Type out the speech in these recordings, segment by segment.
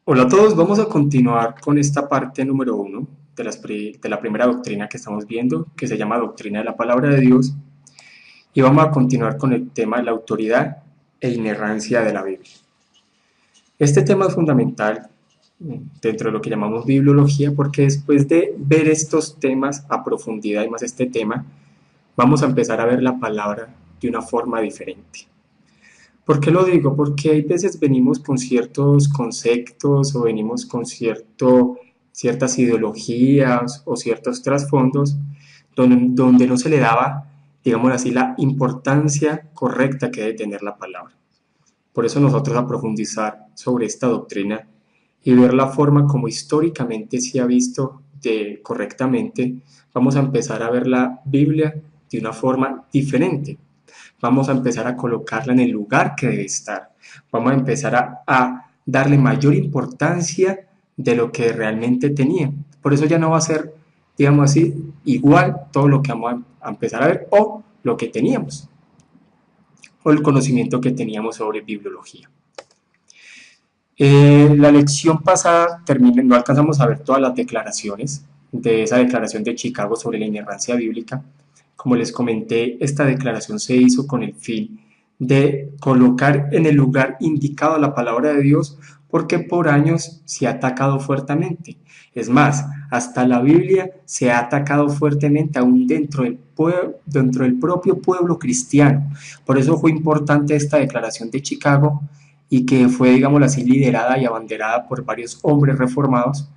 Hola a todos, vamos a continuar con esta parte número uno de la primera doctrina que estamos viendo, que se llama Doctrina de la Palabra de Dios, y vamos a continuar con el tema de la autoridad e inerrancia de la Biblia. Este tema es fundamental dentro de lo que llamamos bibliología, porque después de ver estos temas a profundidad y más este tema, vamos a empezar a ver la palabra de una forma diferente. ¿Por qué lo digo? Porque hay veces venimos con ciertos conceptos o venimos con ciertas ideologías o ciertos trasfondos donde no se le daba, digamos así, la importancia correcta que debe tener la palabra. Por eso nosotros a profundizar sobre esta doctrina y ver la forma como históricamente se ha visto correctamente, vamos a empezar a ver la Biblia de una forma diferente. Vamos a empezar a colocarla en el lugar que debe estar. Vamos a empezar a darle mayor importancia de lo que realmente tenía. Por eso ya no va a ser, digamos así, igual todo lo que vamos a empezar a ver o lo que teníamos o el conocimiento que teníamos sobre bibliología. La lección pasada no alcanzamos a ver todas las declaraciones de esa declaración de Chicago sobre la inerrancia bíblica. Como les comenté, esta declaración se hizo con el fin de colocar en el lugar indicado la palabra de Dios, porque por años se ha atacado fuertemente. Es más, hasta la Biblia se ha atacado fuertemente aún dentro del propio pueblo cristiano. Por eso fue importante esta declaración de Chicago y que fue, digámoslo así, liderada y abanderada por varios hombres reformados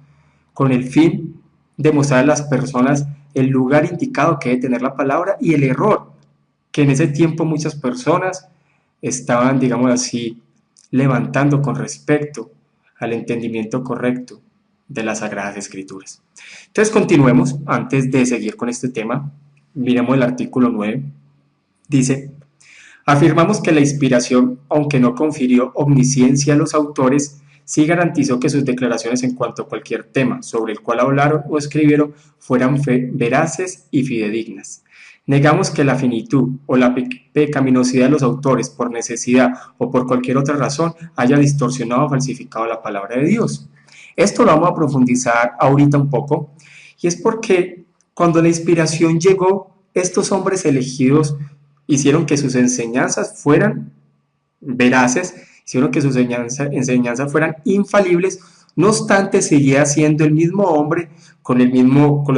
con el fin de mostrar a las personas el lugar indicado que debe tener la palabra y el error que en ese tiempo muchas personas estaban, digamos así, levantando con respecto al entendimiento correcto de las Sagradas Escrituras. Entonces continuemos, antes de seguir con este tema, miremos el artículo 9, dice: afirmamos que la inspiración, aunque no confirió omnisciencia a los autores, sí garantizó que sus declaraciones en cuanto a cualquier tema sobre el cual hablaron o escribieron fueran veraces y fidedignas. Negamos que la finitud o la pecaminosidad de los autores, por necesidad o por cualquier otra razón, haya distorsionado o falsificado la palabra de Dios. Esto lo vamos a profundizar ahorita un poco, y es porque cuando la inspiración llegó, estos hombres elegidos hicieron que sus enseñanzas fueran veraces, hicieron que sus enseñanzas fueran infalibles. No obstante, seguía siendo el mismo hombre con la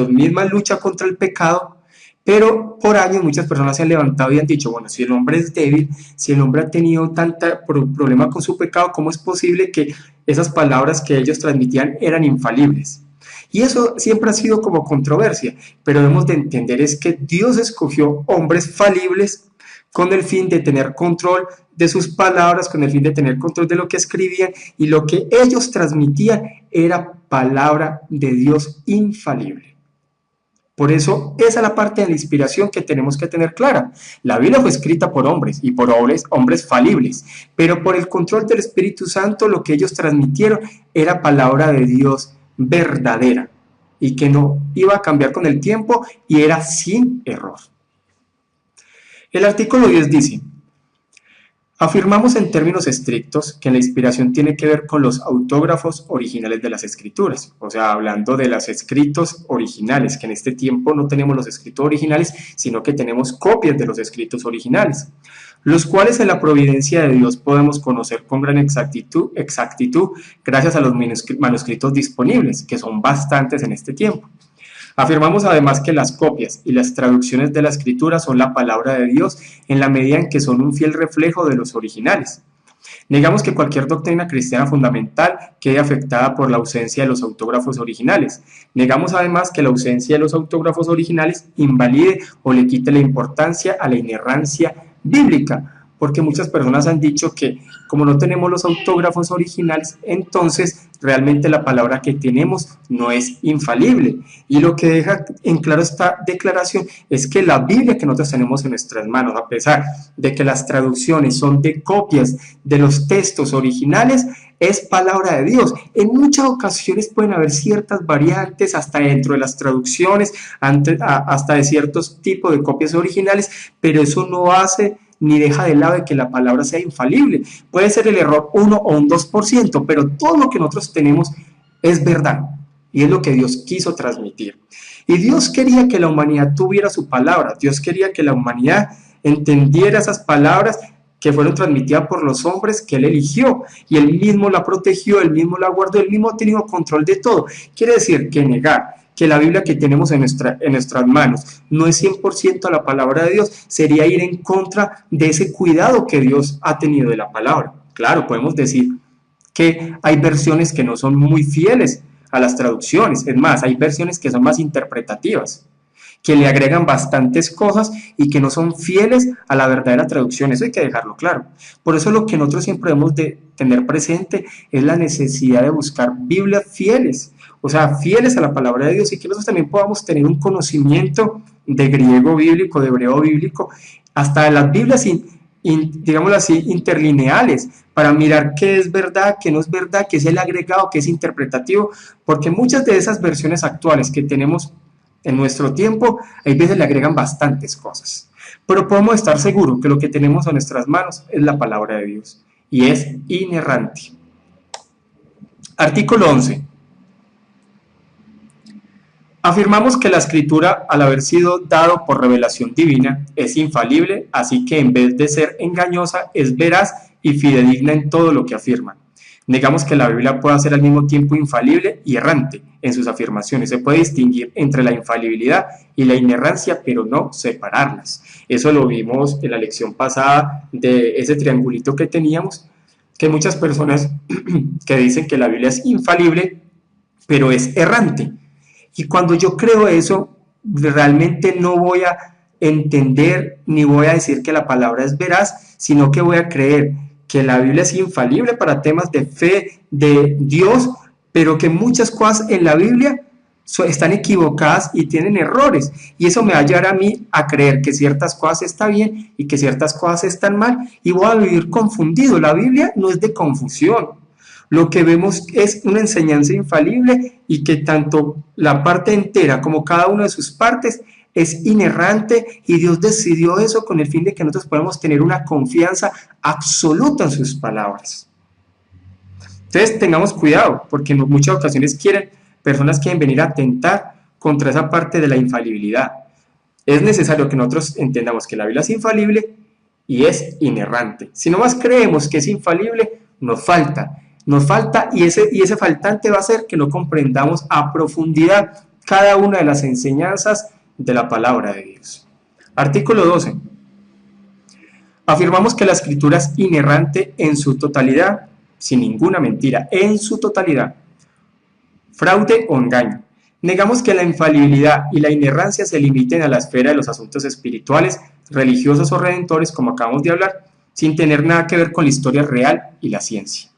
misma lucha contra el pecado, pero por años muchas personas se han levantado y han dicho: bueno, si el hombre es débil, si el hombre ha tenido tanta problema con su pecado, ¿cómo es posible que esas palabras que ellos transmitían eran infalibles? Y eso siempre ha sido como controversia, pero debemos de entender es que Dios escogió hombres falibles con el fin de tener control de sus palabras, con el fin de tener control de lo que escribían, y lo que ellos transmitían era palabra de Dios infalible. Por eso, esa es la parte de la inspiración que tenemos que tener clara. La Biblia fue escrita por hombres y por hombres falibles, pero por el control del Espíritu Santo lo que ellos transmitieron era palabra de Dios verdadera y que no iba a cambiar con el tiempo y era sin error. El artículo 10 dice: afirmamos en términos estrictos que la inspiración tiene que ver con los autógrafos originales de las escrituras, o sea, hablando de los escritos originales, que en este tiempo no tenemos los escritos originales, sino que tenemos copias de los escritos originales, los cuales en la providencia de Dios podemos conocer con gran exactitud gracias a los manuscritos disponibles, que son bastantes en este tiempo. Afirmamos además que las copias y las traducciones de la escritura son la palabra de Dios en la medida en que son un fiel reflejo de los originales. Negamos que cualquier doctrina cristiana fundamental quede afectada por la ausencia de los autógrafos originales. Negamos además que la ausencia de los autógrafos originales invalide o le quite la importancia a la inerrancia bíblica, porque muchas personas han dicho que como no tenemos los autógrafos originales, entonces realmente la palabra que tenemos no es infalible. Y lo que deja en claro esta declaración es que la Biblia que nosotros tenemos en nuestras manos, a pesar de que las traducciones son de copias de los textos originales, es palabra de Dios. En muchas ocasiones pueden haber ciertas variantes hasta dentro de las traducciones, hasta de ciertos tipos de copias originales, pero eso no hace ni deja de lado de que la palabra sea infalible. Puede ser el error 1 o un 2%, pero todo lo que nosotros tenemos es verdad. Y es lo que Dios quiso transmitir. Y Dios quería que la humanidad tuviera su palabra. Dios quería que la humanidad entendiera esas palabras que fueron transmitidas por los hombres que Él eligió. Y Él mismo la protegió, Él mismo la guardó, Él mismo ha tenido control de todo. Quiere decir que negar que la Biblia que tenemos en nuestras manos no es 100% la palabra de Dios, sería ir en contra de ese cuidado que Dios ha tenido de la palabra. Claro, podemos decir que hay versiones que no son muy fieles a las traducciones, es más, hay versiones que son más interpretativas, que le agregan bastantes cosas y que no son fieles a la verdadera traducción, eso hay que dejarlo claro. Por eso lo que nosotros siempre debemos de tener presente es la necesidad de buscar Biblias fieles, o sea, fieles a la palabra de Dios, y que nosotros también podamos tener un conocimiento de griego bíblico, de hebreo bíblico, hasta de las Biblias, digámoslo así, interlineales, para mirar qué es verdad, qué no es verdad, qué es el agregado, qué es interpretativo, porque muchas de esas versiones actuales que tenemos en nuestro tiempo, hay veces le agregan bastantes cosas. Pero podemos estar seguros que lo que tenemos en nuestras manos es la palabra de Dios, y es inerrante. Artículo 11. Afirmamos que la escritura, al haber sido dado por revelación divina, es infalible, así que en vez de ser engañosa, es veraz y fidedigna en todo lo que afirma. Negamos que la Biblia pueda ser al mismo tiempo infalible y errante en sus afirmaciones. Se puede distinguir entre la infalibilidad y la inerrancia, pero no separarlas. Eso lo vimos en la lección pasada de ese triangulito que teníamos, que muchas personas que dicen que la Biblia es infalible, pero es errante. Y cuando yo creo eso, realmente no voy a entender ni voy a decir que la palabra es veraz, sino que voy a creer que la Biblia es infalible para temas de fe de Dios, pero que muchas cosas en la Biblia están equivocadas y tienen errores. Y eso me va a llevar a mí a creer que ciertas cosas están bien y que ciertas cosas están mal, y voy a vivir confundido. La Biblia no es de confusión. Lo que vemos es una enseñanza infalible y que tanto la parte entera como cada una de sus partes es inerrante, y Dios decidió eso con el fin de que nosotros podamos tener una confianza absoluta en sus palabras. Entonces tengamos cuidado, porque en muchas ocasiones personas quieren venir a atentar contra esa parte de la infalibilidad. Es necesario que nosotros entendamos que la Biblia es infalible y es inerrante. Si no más creemos que es infalible, nos falta, y ese faltante va a hacer que no comprendamos a profundidad cada una de las enseñanzas de la palabra de Dios. Artículo 12. Afirmamos que la escritura es inerrante en su totalidad, sin ninguna mentira, en su totalidad, fraude o engaño. Negamos que la infalibilidad y la inerrancia se limiten a la esfera de los asuntos espirituales, religiosos o redentores, como acabamos de hablar, sin tener nada que ver con la historia real y la ciencia.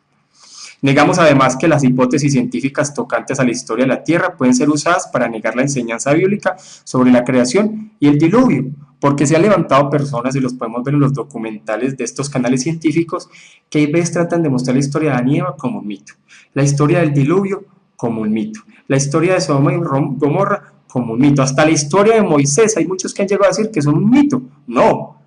Negamos además que las hipótesis científicas tocantes a la historia de la Tierra pueden ser usadas para negar la enseñanza bíblica sobre la creación y el diluvio, porque se han levantado personas, y los podemos ver en los documentales de estos canales científicos, que a veces tratan de mostrar la historia de Adán y Eva como un mito, la historia del diluvio como un mito, la historia de Sodoma y Gomorra como un mito, hasta la historia de Moisés. Hay muchos que han llegado a decir que son un mito. No,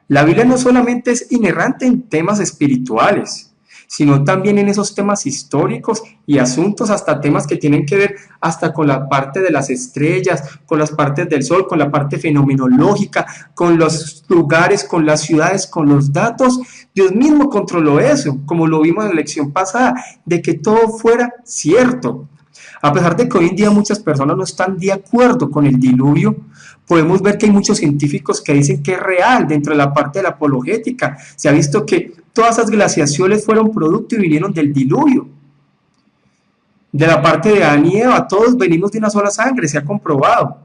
la Biblia no solamente es inerrante en temas espirituales, sino también en esos temas históricos y asuntos, hasta temas que tienen que ver hasta con la parte de las estrellas, con las partes del sol, con la parte fenomenológica, con los lugares, con las ciudades, con los datos. Dios mismo controló eso, como lo vimos en la lección pasada, de que todo fuera cierto. A pesar de que hoy en día muchas personas no están de acuerdo con el diluvio, podemos ver que hay muchos científicos que dicen que es real. Dentro de la parte de la apologética se ha visto que todas esas glaciaciones fueron producto y vinieron del diluvio. De la parte de Adán y Eva, todos venimos de una sola sangre, se ha comprobado.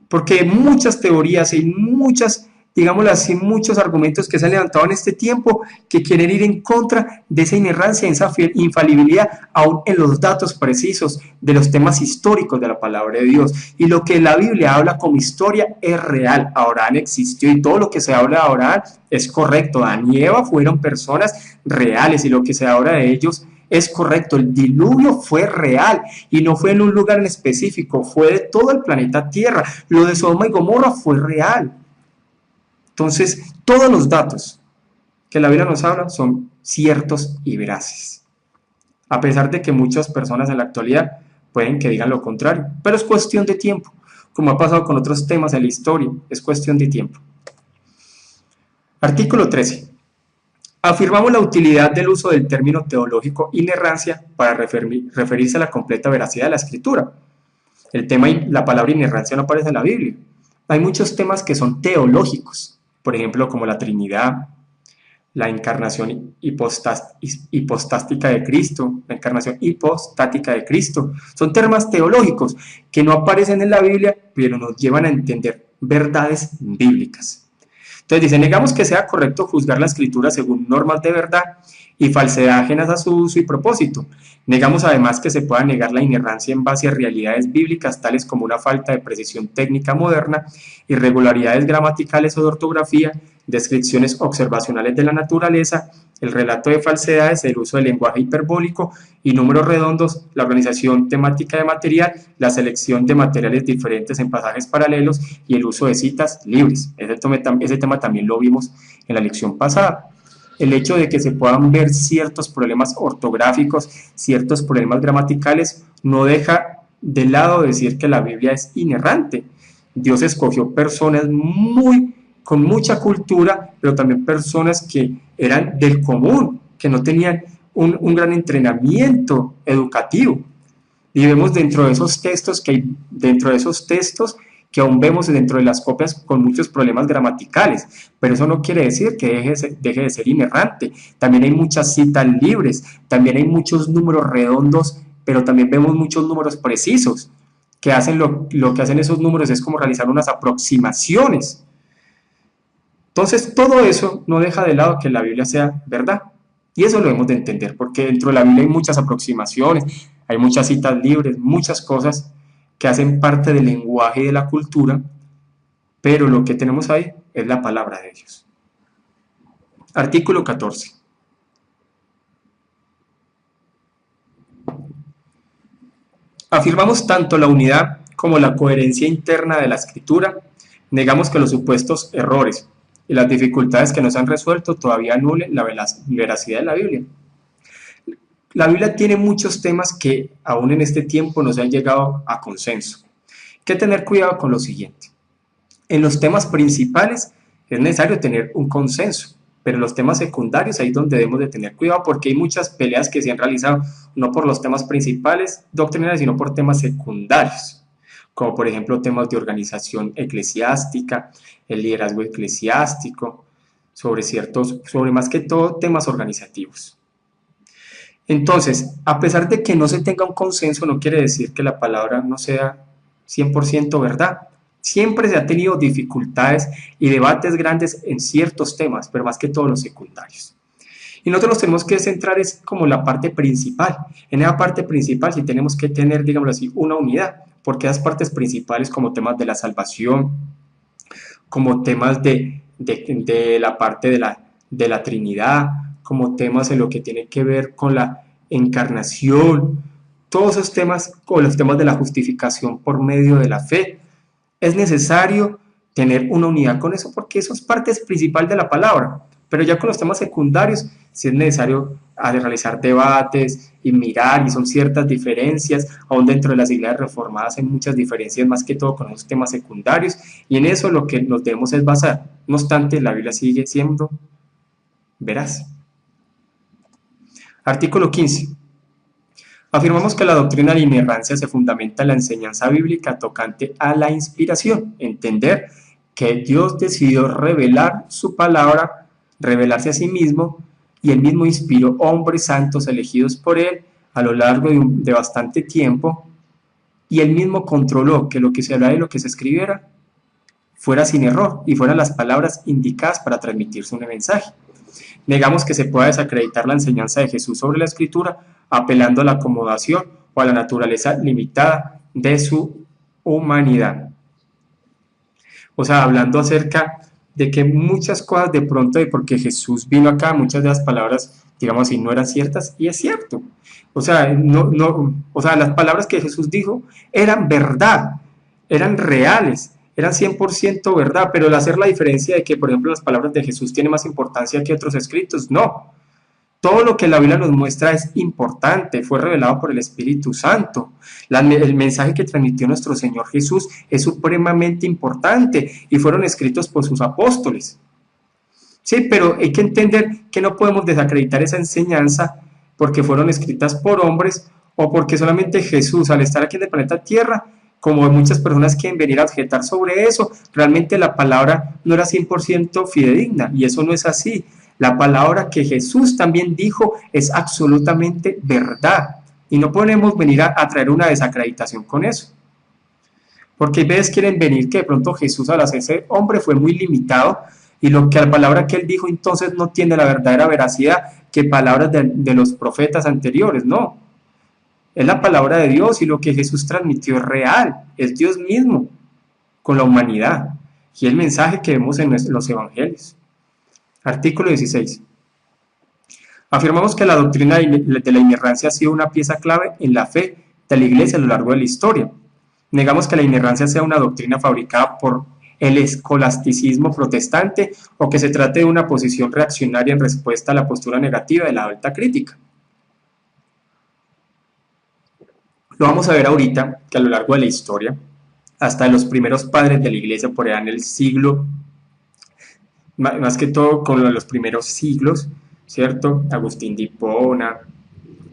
Porque hay muchas teorías y muchas, digámoslo así, muchos argumentos que se han levantado en este tiempo que quieren ir en contra de esa inerrancia, esa infalibilidad, aún en los datos precisos de los temas históricos de la palabra de Dios. Y lo que la Biblia habla como historia es real. Abraham existió y todo lo que se habla de Abraham es correcto. Adán y Eva fueron personas reales y lo que se habla de ellos es correcto. El diluvio fue real y no fue en un lugar en específico, fue de todo el planeta Tierra. Lo de Sodoma y Gomorra fue real. Entonces, todos los datos que la Biblia nos habla son ciertos y veraces, a pesar de que muchas personas en la actualidad pueden que digan lo contrario, pero es cuestión de tiempo, como ha pasado con otros temas en la historia, es cuestión de tiempo. Artículo 13. Afirmamos la utilidad del uso del término teológico inerrancia para referirse a la completa veracidad de la escritura. El tema, la palabra inerrancia no aparece en la Biblia. Hay muchos temas que son teológicos, por ejemplo, como la Trinidad, la encarnación hipostática de Cristo, la encarnación hipostática de Cristo. Son temas teológicos que no aparecen en la Biblia, pero nos llevan a entender verdades bíblicas. Entonces dice, negamos que sea correcto juzgar la escritura según normas de verdad y falsedad ajenas a su uso y propósito. Negamos además que se pueda negar la inerrancia en base a realidades bíblicas tales como una falta de precisión técnica moderna, irregularidades gramaticales o de ortografía, descripciones observacionales de la naturaleza, el relato de falsedades, el uso del lenguaje hiperbólico y números redondos, la organización temática de material, la selección de materiales diferentes en pasajes paralelos y el uso de citas libres. Ese tema también lo vimos en la lección pasada. El hecho de que se puedan ver ciertos problemas ortográficos, ciertos problemas gramaticales, no deja de lado decir que la Biblia es inerrante. Dios escogió personas con mucha cultura, pero también personas que eran del común, que no tenían un gran entrenamiento educativo. Y vemos dentro de esos textos que aún vemos dentro de las copias con muchos problemas gramaticales, pero eso no quiere decir que deje de ser inerrante. También hay muchas citas libres, también hay muchos números redondos, pero también vemos muchos números precisos, que hacen lo que hacen esos números es como realizar unas aproximaciones. Entonces, todo eso no deja de lado que la Biblia sea verdad. Y eso lo debemos de entender, porque dentro de la Biblia hay muchas aproximaciones, hay muchas citas libres, muchas cosas que hacen parte del lenguaje y de la cultura, pero lo que tenemos ahí es la palabra de Dios. Artículo 14. Afirmamos tanto la unidad como la coherencia interna de la escritura, negamos que los supuestos errores y las dificultades que no se han resuelto todavía anulen la veracidad de la Biblia. La Biblia tiene muchos temas que aún en este tiempo no se han llegado a consenso. Hay que tener cuidado con lo siguiente. En los temas principales es necesario tener un consenso, pero en los temas secundarios ahí es donde debemos de tener cuidado porque hay muchas peleas que se han realizado no por los temas principales doctrinales, sino por temas secundarios, como por ejemplo temas de organización eclesiástica, el liderazgo eclesiástico, sobre más que todo temas organizativos. Entonces, a pesar de que no se tenga un consenso, no quiere decir que la palabra no sea 100% verdad. Siempre se ha tenido dificultades y debates grandes en ciertos temas, pero más que todo los secundarios. Y nosotros nos tenemos que centrar es como la parte principal. En esa parte principal sí tenemos que tener, digámoslo así, una unidad, porque esas partes principales como temas de la salvación, como temas de la parte de la Trinidad, como temas en lo que tiene que ver con la encarnación, todos esos temas, o los temas de la justificación por medio de la fe, es necesario tener una unidad con eso, porque eso es parte principal de la palabra, pero ya con los temas secundarios, sí es necesario realizar debates y mirar, y son ciertas diferencias, aún dentro de las iglesias reformadas hay muchas diferencias, más que todo con los temas secundarios, y en eso lo que nos debemos es basar. No obstante, la Biblia sigue siendo veraz. Artículo 15. Afirmamos que la doctrina de la inerrancia se fundamenta en la enseñanza bíblica tocante a la inspiración, entender que Dios decidió revelar su palabra, revelarse a sí mismo, y él mismo inspiró hombres santos elegidos por él a lo largo de bastante tiempo, y él mismo controló que lo que se hablara y lo que se escribiera fuera sin error y fueran las palabras indicadas para transmitirse un mensaje. Negamos que se pueda desacreditar la enseñanza de Jesús sobre la Escritura apelando a la acomodación o a la naturaleza limitada de su humanidad. O sea, hablando acerca de que muchas cosas de pronto, porque Jesús vino acá, muchas de las palabras, digamos así, no eran ciertas, y es cierto. O sea, las palabras que Jesús dijo eran verdad, eran reales, eran 100% verdad, pero al hacer la diferencia de que, por ejemplo, las palabras de Jesús tienen más importancia que otros escritos, no. Todo lo que la Biblia nos muestra es importante, fue revelado por el Espíritu Santo. El mensaje que transmitió nuestro Señor Jesús es supremamente importante y fueron escritos por sus apóstoles. Sí, pero hay que entender que no podemos desacreditar esa enseñanza porque fueron escritas por hombres o porque solamente Jesús, al estar aquí en el planeta Tierra, como muchas personas quieren venir a objetar sobre eso, realmente la palabra no era 100% fidedigna y eso no es así. La palabra que Jesús también dijo es absolutamente verdad y no podemos venir a traer una desacreditación con eso. Porque a veces quieren venir que de pronto Jesús al hacerse hombre fue muy limitado y lo que la palabra que él dijo entonces no tiene la verdadera veracidad que palabras de los profetas anteriores, no. Es la palabra de Dios y lo que Jesús transmitió es real, es Dios mismo con la humanidad y el mensaje que vemos en los evangelios. Artículo 16. Afirmamos que la doctrina de la inerrancia ha sido una pieza clave en la fe de la Iglesia a lo largo de la historia. Negamos que la inerrancia sea una doctrina fabricada por el escolasticismo protestante o que se trate de una posición reaccionaria en respuesta a la postura negativa de la alta crítica. Lo vamos a ver ahorita, que a lo largo de la historia, hasta los primeros padres de la Iglesia, por allá en el siglo, más que todo con los primeros siglos, ¿cierto? Agustín de Hipona,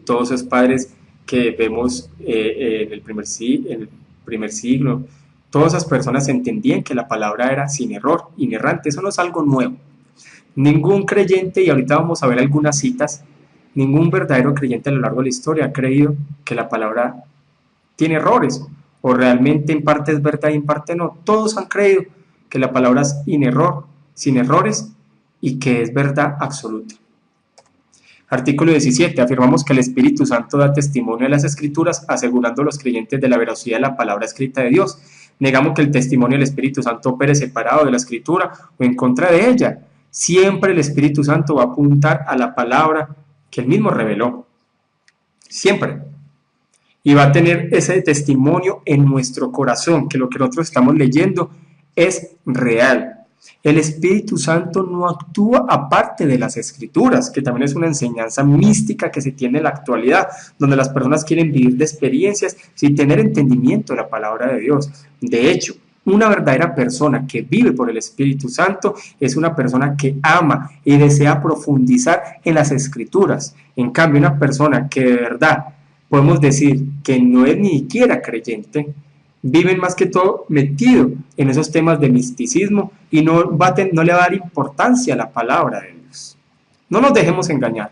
todos esos padres que vemos en el primer siglo, todas esas personas entendían que la palabra era sin error, inerrante, eso no es algo nuevo. Ningún creyente, y ahorita vamos a ver algunas citas, ningún verdadero creyente a lo largo de la historia ha creído que la palabra tiene errores, o realmente en parte es verdad y en parte no. Todos han creído que la palabra es sin errores y que es verdad absoluta. Artículo 17. Afirmamos que el Espíritu Santo da testimonio de las Escrituras, asegurando a los creyentes de la veracidad de la palabra escrita de Dios. Negamos que el testimonio del Espíritu Santo opere separado de la Escritura o en contra de ella. Siempre el Espíritu Santo va a apuntar a la palabra que él mismo reveló. Siempre. Y va a tener ese testimonio en nuestro corazón, que lo que nosotros estamos leyendo es real. El Espíritu Santo no actúa aparte de las Escrituras, que también es una enseñanza mística que se tiene en la actualidad, donde las personas quieren vivir de experiencias sin tener entendimiento de la palabra de Dios. De hecho, una verdadera persona que vive por el Espíritu Santo es una persona que ama y desea profundizar en las Escrituras. En cambio, una persona que de verdad podemos decir que no es ni siquiera creyente, viven más que todo metido en esos temas de misticismo y no le va a dar importancia a la palabra de Dios. No nos dejemos engañar,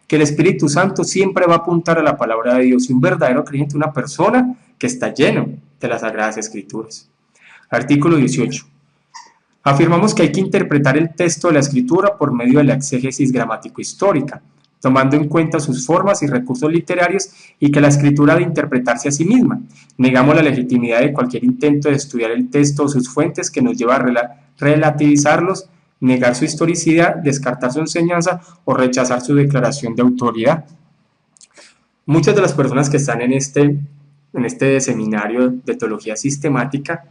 que el Espíritu Santo siempre va a apuntar a la palabra de Dios y un verdadero creyente, una persona que está lleno de las Sagradas Escrituras. Artículo 18. Afirmamos que hay que interpretar el texto de la Escritura por medio de la exégesis gramático-histórica, tomando en cuenta sus formas y recursos literarios y que la escritura ha de interpretarse a sí misma. Negamos la legitimidad de cualquier intento de estudiar el texto o sus fuentes que nos lleva a relativizarlos, negar su historicidad, descartar su enseñanza o rechazar su declaración de autoridad. Muchas de las personas que están en este seminario de teología sistemática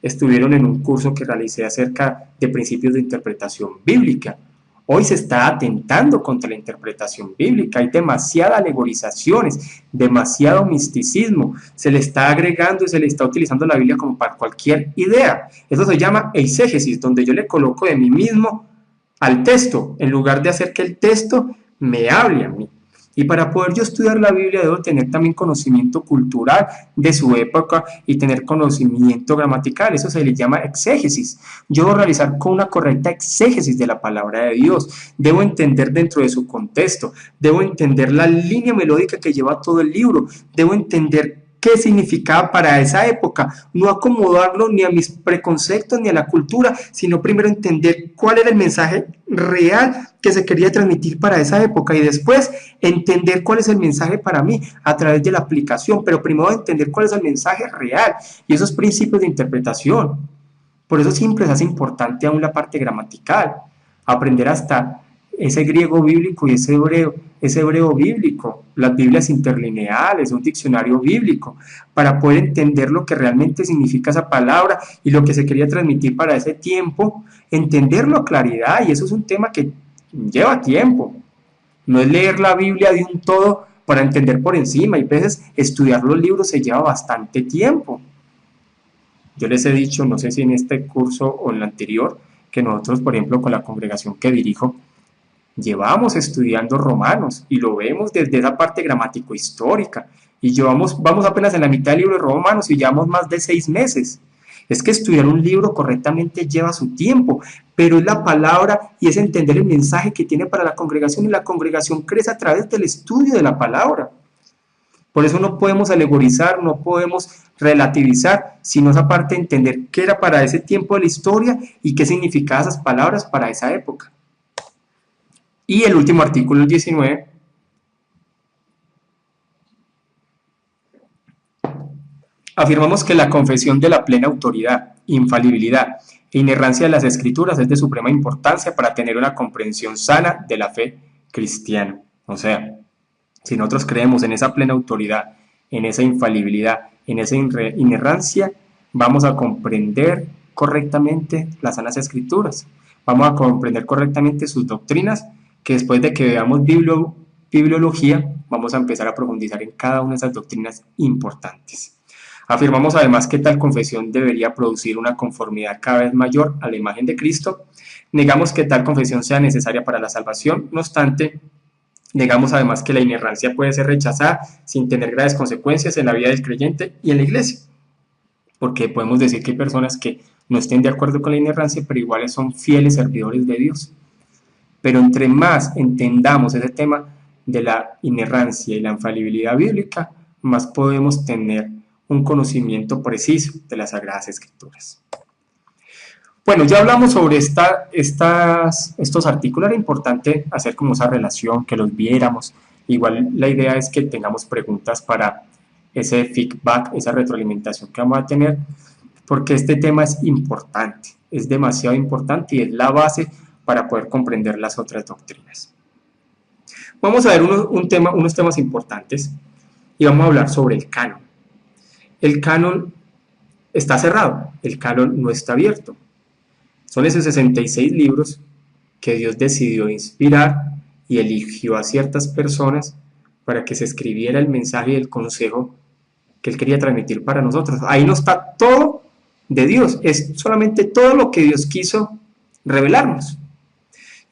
estuvieron en un curso que realicé acerca de principios de interpretación bíblica. Hoy se está atentando contra la interpretación bíblica, hay demasiadas alegorizaciones, demasiado misticismo, se le está agregando y se le está utilizando la Biblia como para cualquier idea. Eso se llama eisegesis, donde yo le coloco de mí mismo al texto, en lugar de hacer que el texto me hable a mí. Y para poder yo estudiar la Biblia debo tener también conocimiento cultural de su época y tener conocimiento gramatical, eso se le llama exégesis. Yo debo realizar con una correcta exégesis de la palabra de Dios, debo entender dentro de su contexto, debo entender la línea melódica que lleva todo el libro, debo entender qué significaba para esa época, no acomodarlo ni a mis preconceptos ni a la cultura, sino primero entender cuál era el mensaje real que se quería transmitir para esa época y después entender cuál es el mensaje para mí a través de la aplicación, pero primero entender cuál es el mensaje real y esos principios de interpretación. Por eso siempre se hace importante aún la parte gramatical, aprender hasta ese griego bíblico y ese hebreo bíblico, las Biblias interlineales, un diccionario bíblico, para poder entender lo que realmente significa esa palabra y lo que se quería transmitir para ese tiempo, entenderlo a claridad, y eso es un tema que lleva tiempo. No es leer la Biblia de un todo para entender por encima, y a veces estudiar los libros se lleva bastante tiempo. Yo les he dicho, no sé si en este curso o en el anterior, que nosotros, por ejemplo, con la congregación que dirijo, llevamos estudiando Romanos y lo vemos desde esa parte gramático-histórica y vamos apenas en la mitad del libro de Romanos y llevamos más de 6 meses. Es que estudiar un libro correctamente lleva su tiempo, pero es la palabra y es entender el mensaje que tiene para la congregación, y la congregación crece a través del estudio de la palabra. Por eso no podemos alegorizar, no podemos relativizar, sino esa parte de entender qué era para ese tiempo de la historia y qué significaban esas palabras para esa época. Y el último artículo, el 19, afirmamos que la confesión de la plena autoridad, infalibilidad e inerrancia de las Escrituras es de suprema importancia para tener una comprensión sana de la fe cristiana. O sea, si nosotros creemos en esa plena autoridad, en esa infalibilidad, en esa inerrancia, vamos a comprender correctamente las sanas Escrituras, vamos a comprender correctamente sus doctrinas, que después de que veamos bibliología, vamos a empezar a profundizar en cada una de esas doctrinas importantes. Afirmamos además que tal confesión debería producir una conformidad cada vez mayor a la imagen de Cristo. Negamos que tal confesión sea necesaria para la salvación, no obstante, negamos además que la inerrancia puede ser rechazada sin tener graves consecuencias en la vida del creyente y en la iglesia, porque podemos decir que hay personas que no estén de acuerdo con la inerrancia, pero iguales son fieles servidores de Dios. Pero entre más entendamos ese tema de la inerrancia y la infalibilidad bíblica, más podemos tener un conocimiento preciso de las Sagradas Escrituras. Bueno, ya hablamos sobre estos artículos. Era importante hacer como esa relación, que los viéramos. Igual la idea es que tengamos preguntas para ese feedback, esa retroalimentación que vamos a tener, porque este tema es importante, es demasiado importante y es la base para poder comprender las otras doctrinas. Vamos a ver unos temas importantes y vamos a hablar sobre el canon. El canon está cerrado, el canon no está abierto. Son esos 66 libros que Dios decidió inspirar y eligió a ciertas personas para que se escribiera el mensaje y el consejo que Él quería transmitir para nosotros. Ahí no está todo de Dios, es solamente todo lo que Dios quiso revelarnos.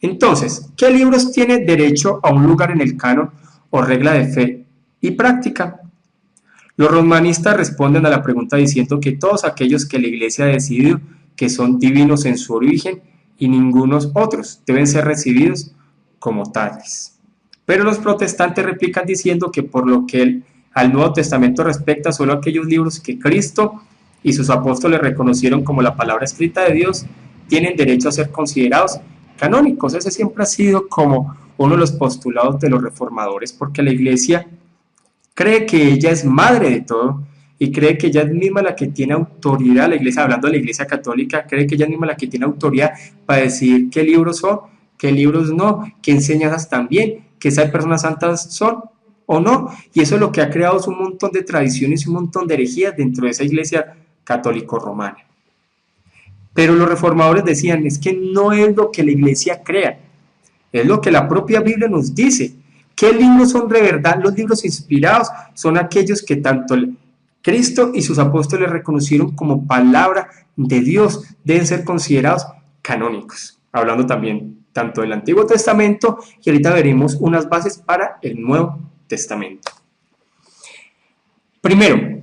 Entonces, ¿qué libros tienen derecho a un lugar en el canon o regla de fe y práctica? Los romanistas responden a la pregunta diciendo que todos aquellos que la Iglesia ha decidido que son divinos en su origen y ningunos otros deben ser recibidos como tales. Pero los protestantes replican diciendo que por lo que al Nuevo Testamento respecta, solo aquellos libros que Cristo y sus apóstoles reconocieron como la palabra escrita de Dios tienen derecho a ser considerados canónicos. Ese siempre ha sido como uno de los postulados de los reformadores, porque la Iglesia cree que ella es madre de todo y cree que ella es misma la que tiene autoridad. La Iglesia, hablando de la Iglesia católica, cree que ella es misma la que tiene autoridad para decidir qué libros son, qué libros no, qué enseñanzas también, qué esas personas santas son o no, y eso es lo que ha creado un montón de tradiciones y un montón de herejías dentro de esa Iglesia católico-romana. Pero los reformadores decían, es que no es lo que la Iglesia crea, es lo que la propia Biblia nos dice. ¿Qué libros son de verdad? Los libros inspirados son aquellos que tanto Cristo y sus apóstoles reconocieron como palabra de Dios, deben ser considerados canónicos. Hablando también tanto del Antiguo Testamento, y ahorita veremos unas bases para el Nuevo Testamento. Primero,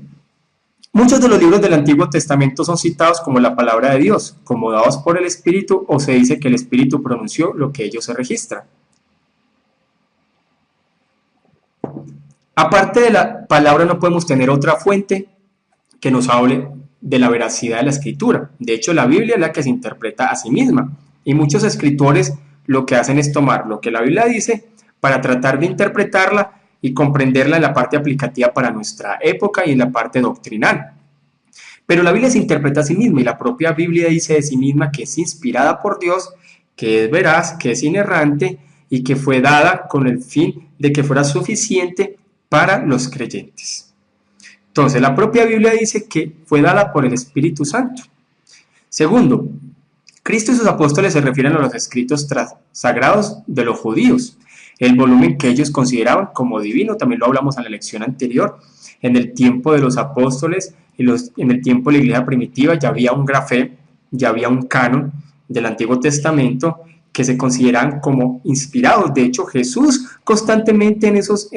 muchos de los libros del Antiguo Testamento son citados como la palabra de Dios, como dados por el Espíritu, o se dice que el Espíritu pronunció lo que ellos se registran. Aparte de la palabra, no podemos tener otra fuente que nos hable de la veracidad de la Escritura. De hecho, la Biblia es la que se interpreta a sí misma, y muchos escritores lo que hacen es tomar lo que la Biblia dice para tratar de interpretarla y comprenderla en la parte aplicativa para nuestra época y en la parte doctrinal. Pero la Biblia se interpreta a sí misma, y la propia Biblia dice de sí misma que es inspirada por Dios, que es veraz, que es inerrante, y que fue dada con el fin de que fuera suficiente para los creyentes. Entonces, la propia Biblia dice que fue dada por el Espíritu Santo. Segundo, Cristo y sus apóstoles se refieren a los escritos sagrados de los judíos, el volumen que ellos consideraban como divino. También lo hablamos en la lección anterior. En el tiempo de los apóstoles y en el tiempo de la iglesia primitiva ya había un grafé, ya había un canon del Antiguo Testamento que se consideraban como inspirados. De hecho, Jesús constantemente en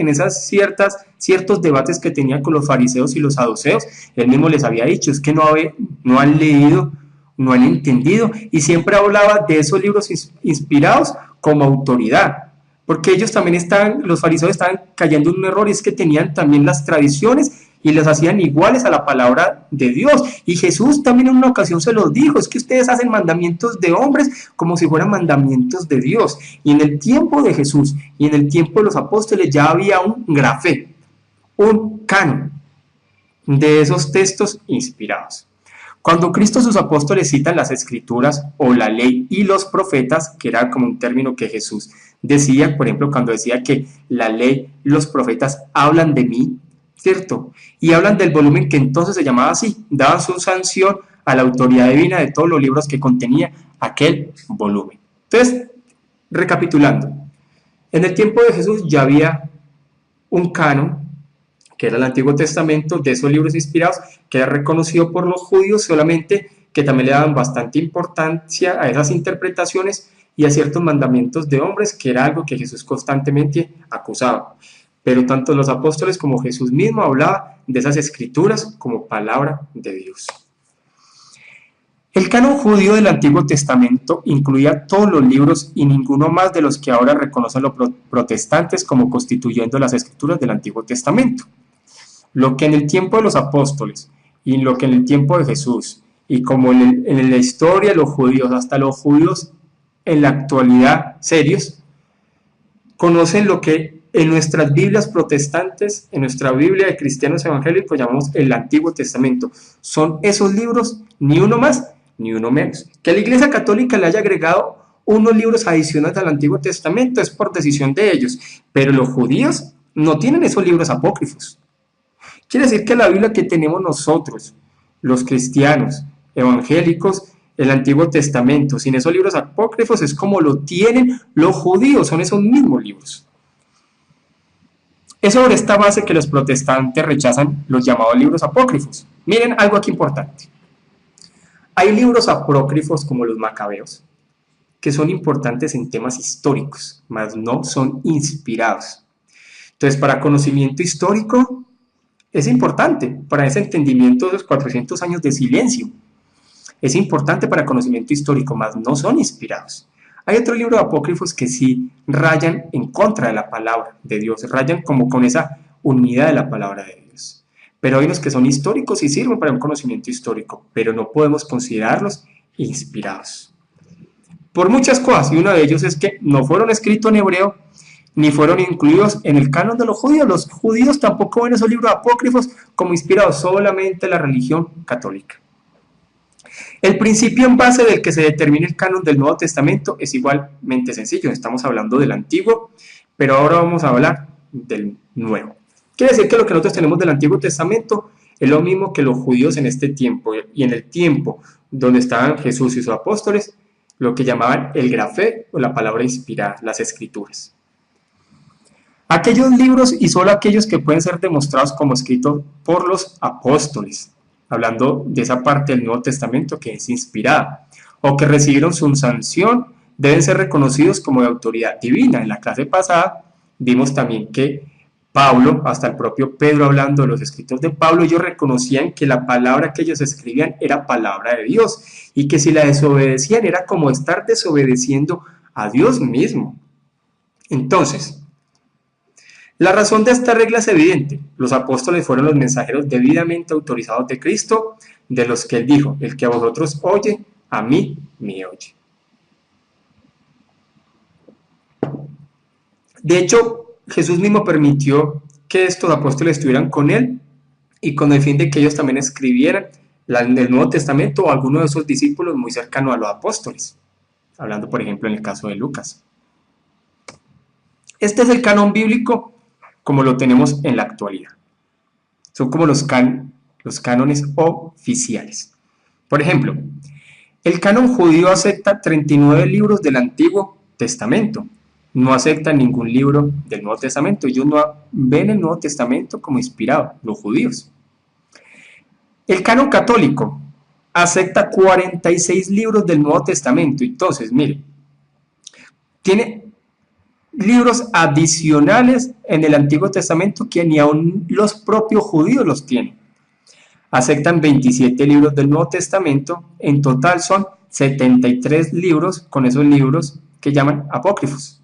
esas ciertos debates que tenía con los fariseos y los saduceos, él mismo les había dicho, es que no han leído, no han entendido, y siempre hablaba de esos libros inspirados como autoridad, porque ellos también los fariseos estaban cayendo en un error, y es que tenían también las tradiciones y las hacían iguales a la palabra de Dios. Y Jesús también en una ocasión se los dijo, es que ustedes hacen mandamientos de hombres como si fueran mandamientos de Dios. Y en el tiempo de Jesús y en el tiempo de los apóstoles ya había un grafé, un canon de esos textos inspirados. Cuando Cristo y sus apóstoles citan las escrituras o la ley y los profetas, que era como un término que Jesús decía, por ejemplo, cuando decía que la ley y los profetas hablan de mí, ¿cierto? Y hablan del volumen que entonces se llamaba así, daban su sanción a la autoridad divina de todos los libros que contenía aquel volumen. Entonces, recapitulando, en el tiempo de Jesús ya había un canon, que era el Antiguo Testamento, de esos libros inspirados, que era reconocido por los judíos, solamente que también le daban bastante importancia a esas interpretaciones y a ciertos mandamientos de hombres, que era algo que Jesús constantemente acusaba. Pero tanto los apóstoles como Jesús mismo hablaba de esas escrituras como palabra de Dios. El canon judío del Antiguo Testamento incluía todos los libros y ninguno más de los que ahora reconocen los protestantes como constituyendo las escrituras del Antiguo Testamento. Lo que en el tiempo de los apóstoles y lo que en el tiempo de Jesús y como en la historia de los judíos, hasta los judíos en la actualidad serios, conocen lo que en nuestras Biblias protestantes, en nuestra Biblia de cristianos evangélicos llamamos el Antiguo Testamento. Son esos libros, ni uno más ni uno menos. Que la Iglesia Católica le haya agregado unos libros adicionales al Antiguo Testamento es por decisión de ellos, pero los judíos no tienen esos libros apócrifos. Quiere decir que la Biblia que tenemos nosotros, los cristianos evangélicos, el Antiguo Testamento, sin esos libros apócrifos, es como lo tienen los judíos, son esos mismos libros. Es sobre esta base que los protestantes rechazan los llamados libros apócrifos. Miren algo aquí importante. Hay libros apócrifos como los Macabeos, que son importantes en temas históricos, mas no son inspirados. Entonces, para conocimiento histórico, es importante, para ese entendimiento de los 400 años de silencio. Es importante para conocimiento histórico, mas no son inspirados. Hay otros libros apócrifos que sí rayan en contra de la palabra de Dios, rayan como con esa unidad de la palabra de Dios. Pero hay unos que son históricos y sirven para un conocimiento histórico, pero no podemos considerarlos inspirados. Por muchas cosas, y uno de ellos es que no fueron escritos en hebreo, ni fueron incluidos en el canon de los judíos. Los judíos tampoco ven esos libros apócrifos como inspirados, solamente la religión católica. El principio en base del que se determina el canon del Nuevo Testamento es igualmente sencillo. Estamos hablando del Antiguo, pero ahora vamos a hablar del Nuevo. Quiere decir que lo que nosotros tenemos del Antiguo Testamento es lo mismo que los judíos en este tiempo y en el tiempo donde estaban Jesús y sus apóstoles, lo que llamaban el grafé o la palabra inspirada, las escrituras. Aquellos libros y solo aquellos que pueden ser demostrados como escritos por los apóstoles, hablando de esa parte del Nuevo Testamento que es inspirada, o que recibieron su sanción, deben ser reconocidos como de autoridad divina. En la clase pasada vimos también que Pablo, hasta el propio Pedro hablando de los escritos de Pablo, ellos reconocían que la palabra que ellos escribían era palabra de Dios, y que si la desobedecían era como estar desobedeciendo a Dios mismo. Entonces, la razón de esta regla es evidente. Los apóstoles fueron los mensajeros debidamente autorizados de Cristo, de los que él dijo: el que a vosotros oye, a mí me oye. De hecho, Jesús mismo permitió que estos apóstoles estuvieran con él y con el fin de que ellos también escribieran el Nuevo Testamento o alguno de esos discípulos muy cercanos a los apóstoles, hablando por ejemplo en el caso de Lucas. Este es el canon bíblico como lo tenemos en la actualidad. Son como los cánones oficiales. Por ejemplo, el canon judío acepta 39 libros del Antiguo Testamento. No acepta ningún libro del Nuevo Testamento. Ellos no ven el Nuevo Testamento como inspirado, los judíos. El canon católico acepta 46 libros del Nuevo Testamento. Entonces, mire, tiene libros adicionales en el Antiguo Testamento que ni aun los propios judíos los tienen. Aceptan 27 libros del Nuevo Testamento, en total son 73 libros, con esos libros que llaman apócrifos.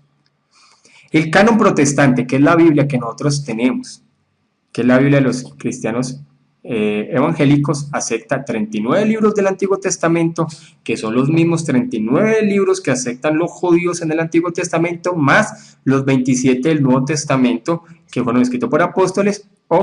El canon protestante, que es la Biblia que nosotros tenemos, que es la Biblia de los cristianos evangélicos, acepta 39 libros del Antiguo Testamento, que son los mismos 39 libros que aceptan los judíos en el Antiguo Testamento, más los 27 del Nuevo Testamento, que fueron escritos por apóstoles o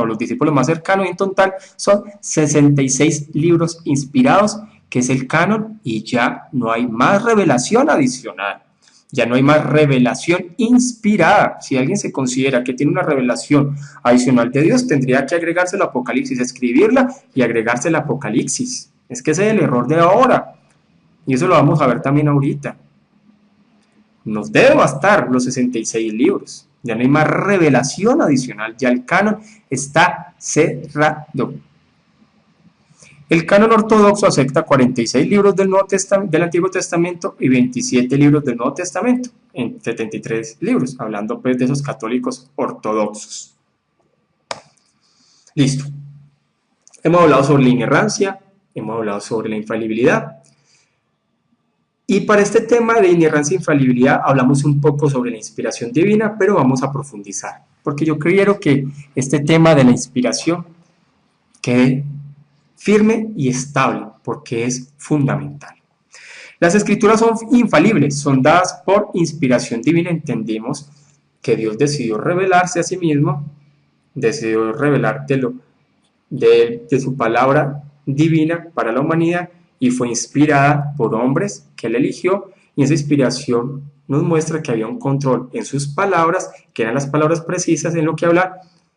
los discípulos más cercanos. Y en total son 66 libros inspirados, que es el canon, y ya no hay más revelación adicional. Ya no hay más revelación inspirada. Si alguien se considera que tiene una revelación adicional de Dios, tendría que agregarse el Apocalipsis, escribirla y agregarse el Apocalipsis. Es que ese es el error de ahora. Y eso lo vamos a ver también ahorita. Nos debe bastar los 66 libros. Ya no hay más revelación adicional. Ya el canon está cerrado. El canon ortodoxo acepta 46 libros del Antiguo Testamento y 27 libros del Nuevo Testamento, en 73 libros, hablando pues de esos católicos ortodoxos. Listo. Hemos hablado sobre la inerrancia, hemos hablado sobre la infalibilidad. Y para este tema de inerrancia e infalibilidad hablamos un poco sobre la inspiración divina, pero vamos a profundizar, porque yo quiero que este tema de la inspiración quede firme y estable, porque es fundamental. Las escrituras son infalibles, son dadas por inspiración divina. Entendemos que Dios decidió revelarse a sí mismo, decidió revelar de su palabra divina para la humanidad, y fue inspirada por hombres que él eligió, y esa inspiración nos muestra que había un control en sus palabras, que eran las palabras precisas en lo que hablar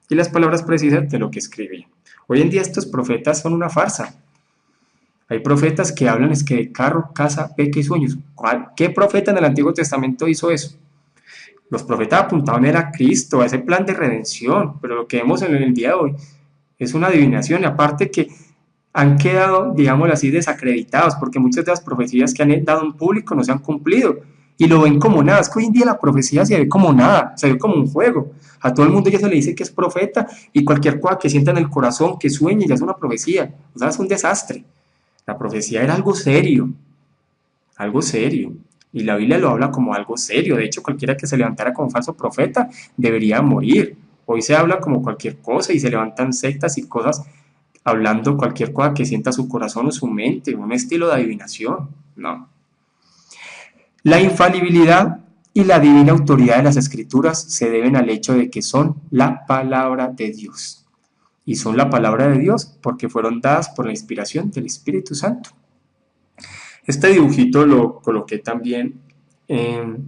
y las palabras precisas de lo que escribía. Hoy en día estos profetas son una farsa. Hay profetas que hablan es que de carro, casa, peca y sueños. ¿Qué profeta en el Antiguo Testamento hizo eso? Los profetas apuntaban era a Cristo, a ese plan de redención, pero lo que vemos en el día de hoy es una adivinación, y aparte que han quedado, digámoslo así, desacreditados, porque muchas de las profecías que han dado en público no se han cumplido, y lo ven como nada. Es que hoy en día la profecía se ve como nada, se ve como un juego. A todo el mundo ya se le dice que es profeta, y cualquier cosa que sienta en el corazón, que sueñe, ya es una profecía. O sea, es un desastre. La profecía era algo serio, y la Biblia lo habla como algo serio. De hecho, cualquiera que se levantara como falso profeta debería morir. Hoy se habla como cualquier cosa, y se levantan sectas y cosas hablando cualquier cosa que sienta su corazón o su mente, un estilo de adivinación. No. La infalibilidad y la divina autoridad de las Escrituras se deben al hecho de que son la palabra de Dios. Y son la palabra de Dios porque fueron dadas por la inspiración del Espíritu Santo. Este dibujito lo coloqué también en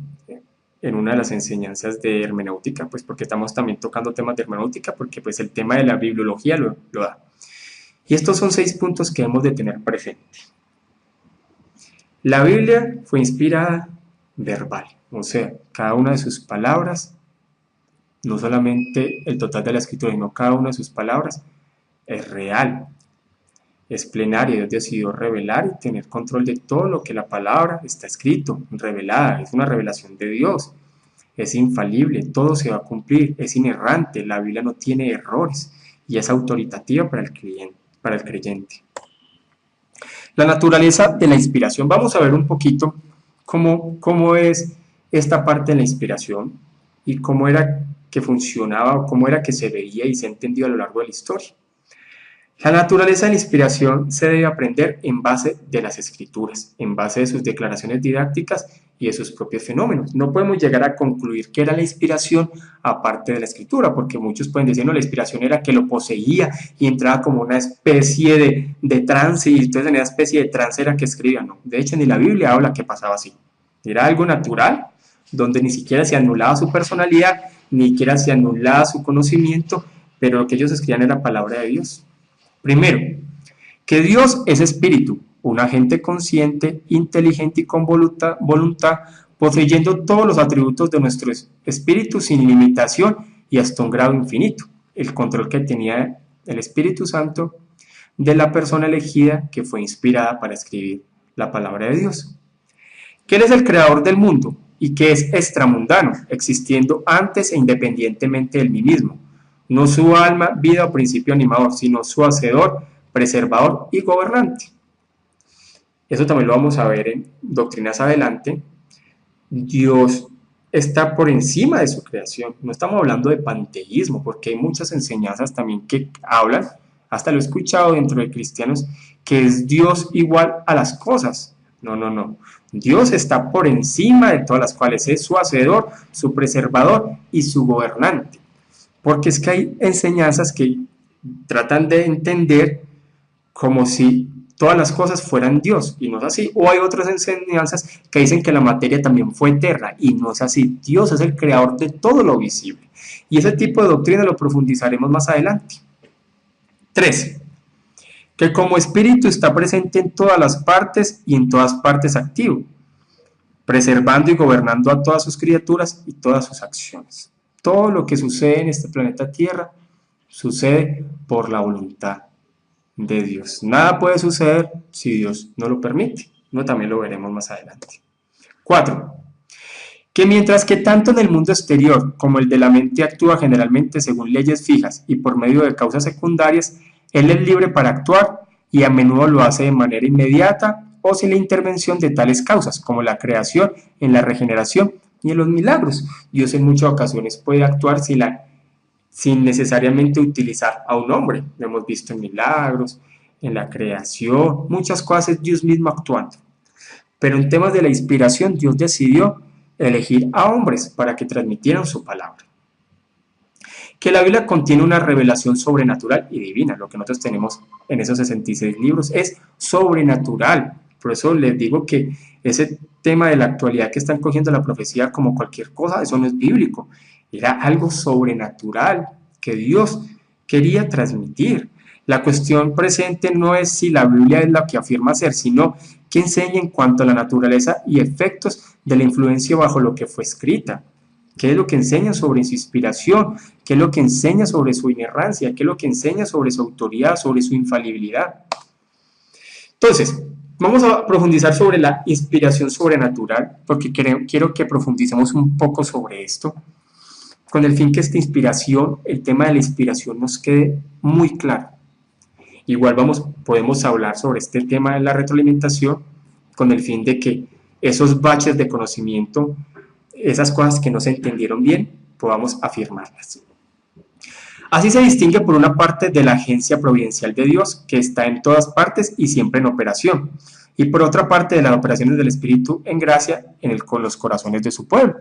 una de las enseñanzas de hermenéutica, pues porque estamos también tocando temas de hermenéutica, porque pues el tema de la bibliología lo da. Y estos son 6 puntos que hemos de tener presente. La Biblia fue inspirada verbal, o sea, cada una de sus palabras, no solamente el total de la escritura, sino cada una de sus palabras es real, es plenaria. Dios decidió revelar y tener control de todo lo que la palabra está escrito, revelada, es una revelación de Dios, es infalible, todo se va a cumplir, es inerrante, la Biblia no tiene errores y es autoritativa para el creyente. La naturaleza de la inspiración. Vamos a ver un poquito cómo es esta parte de la inspiración y cómo era que funcionaba, o cómo era que se veía y se entendió a lo largo de la historia. La naturaleza de la inspiración se debe aprender en base de las Escrituras, en base de sus declaraciones didácticas y de sus propios fenómenos. No podemos llegar a concluir que era la inspiración aparte de la Escritura, porque muchos pueden decir, no, la inspiración era que lo poseía y entraba como una especie de trance, y entonces en esa especie de trance era que escribía. No, de hecho ni la Biblia habla que pasaba así. Era algo natural, donde ni siquiera se anulaba su personalidad, ni siquiera se anulaba su conocimiento, pero lo que ellos escribían era la palabra de Dios. Primero, que Dios es espíritu, un agente consciente, inteligente y con voluntad, poseyendo todos los atributos de nuestro espíritu sin limitación y hasta un grado infinito. El control que tenía el Espíritu Santo de la persona elegida que fue inspirada para escribir la palabra de Dios. Que Él es el creador del mundo y que es extramundano, existiendo antes e independientemente del mí mismo. No su alma, vida o principio animador, sino su hacedor, preservador y gobernante. Eso también lo vamos a ver en doctrinas adelante. Dios está por encima de su creación. No estamos hablando de panteísmo, porque hay muchas enseñanzas también que hablan, hasta lo he escuchado dentro de cristianos, que es Dios igual a las cosas. No, no, no. Dios está por encima de todas las cuales es su hacedor, su preservador y su gobernante. Porque es que hay enseñanzas que tratan de entender como si todas las cosas fueran Dios, y no es así. O hay otras enseñanzas que dicen que la materia también fue eterna, y no es así. Dios es el creador de todo lo visible. Y ese tipo de doctrina lo profundizaremos más adelante. 3. Que como espíritu está presente en todas las partes y en todas partes activo, preservando y gobernando a todas sus criaturas y todas sus acciones. Todo lo que sucede en este planeta Tierra sucede por la voluntad de Dios. Nada puede suceder si Dios no lo permite. No, también lo veremos más adelante. 4. Que mientras que tanto en el mundo exterior como el de la mente actúa generalmente según leyes fijas y por medio de causas secundarias, Él es libre para actuar y a menudo lo hace de manera inmediata o sin la intervención de tales causas, como la creación, en la regeneración y en los milagros. Dios en muchas ocasiones puede actuar sin necesariamente utilizar a un hombre. Lo hemos visto en milagros, en la creación, muchas cosas es Dios mismo actuando. Pero en temas de la inspiración, Dios decidió elegir a hombres para que transmitieran su palabra. Que la Biblia contiene una revelación sobrenatural y divina. Lo que nosotros tenemos en esos 66 libros es sobrenatural. Por eso les digo que ese tema de la actualidad que están cogiendo la profecía como cualquier cosa, eso no es bíblico. Era algo sobrenatural que Dios quería transmitir. La cuestión presente no es si la Biblia es la que afirma ser, sino que enseña en cuanto a la naturaleza y efectos de la influencia bajo lo que fue escrita. ¿Qué es lo que enseña sobre su inspiración? ¿Qué es lo que enseña sobre su inerrancia? ¿Qué es lo que enseña sobre su autoridad, sobre su infalibilidad? Entonces, vamos a profundizar sobre la inspiración sobrenatural, porque quiero que profundicemos un poco sobre esto, con el fin que esta inspiración, el tema de la inspiración nos quede muy claro. Igual podemos hablar sobre este tema de la retroalimentación, con el fin de que esos baches de conocimiento, esas cosas que no se entendieron bien, podamos afirmarlas. Así se distingue por una parte de la agencia providencial de Dios, que está en todas partes y siempre en operación, y por otra parte de las operaciones del Espíritu en gracia con los corazones de su pueblo.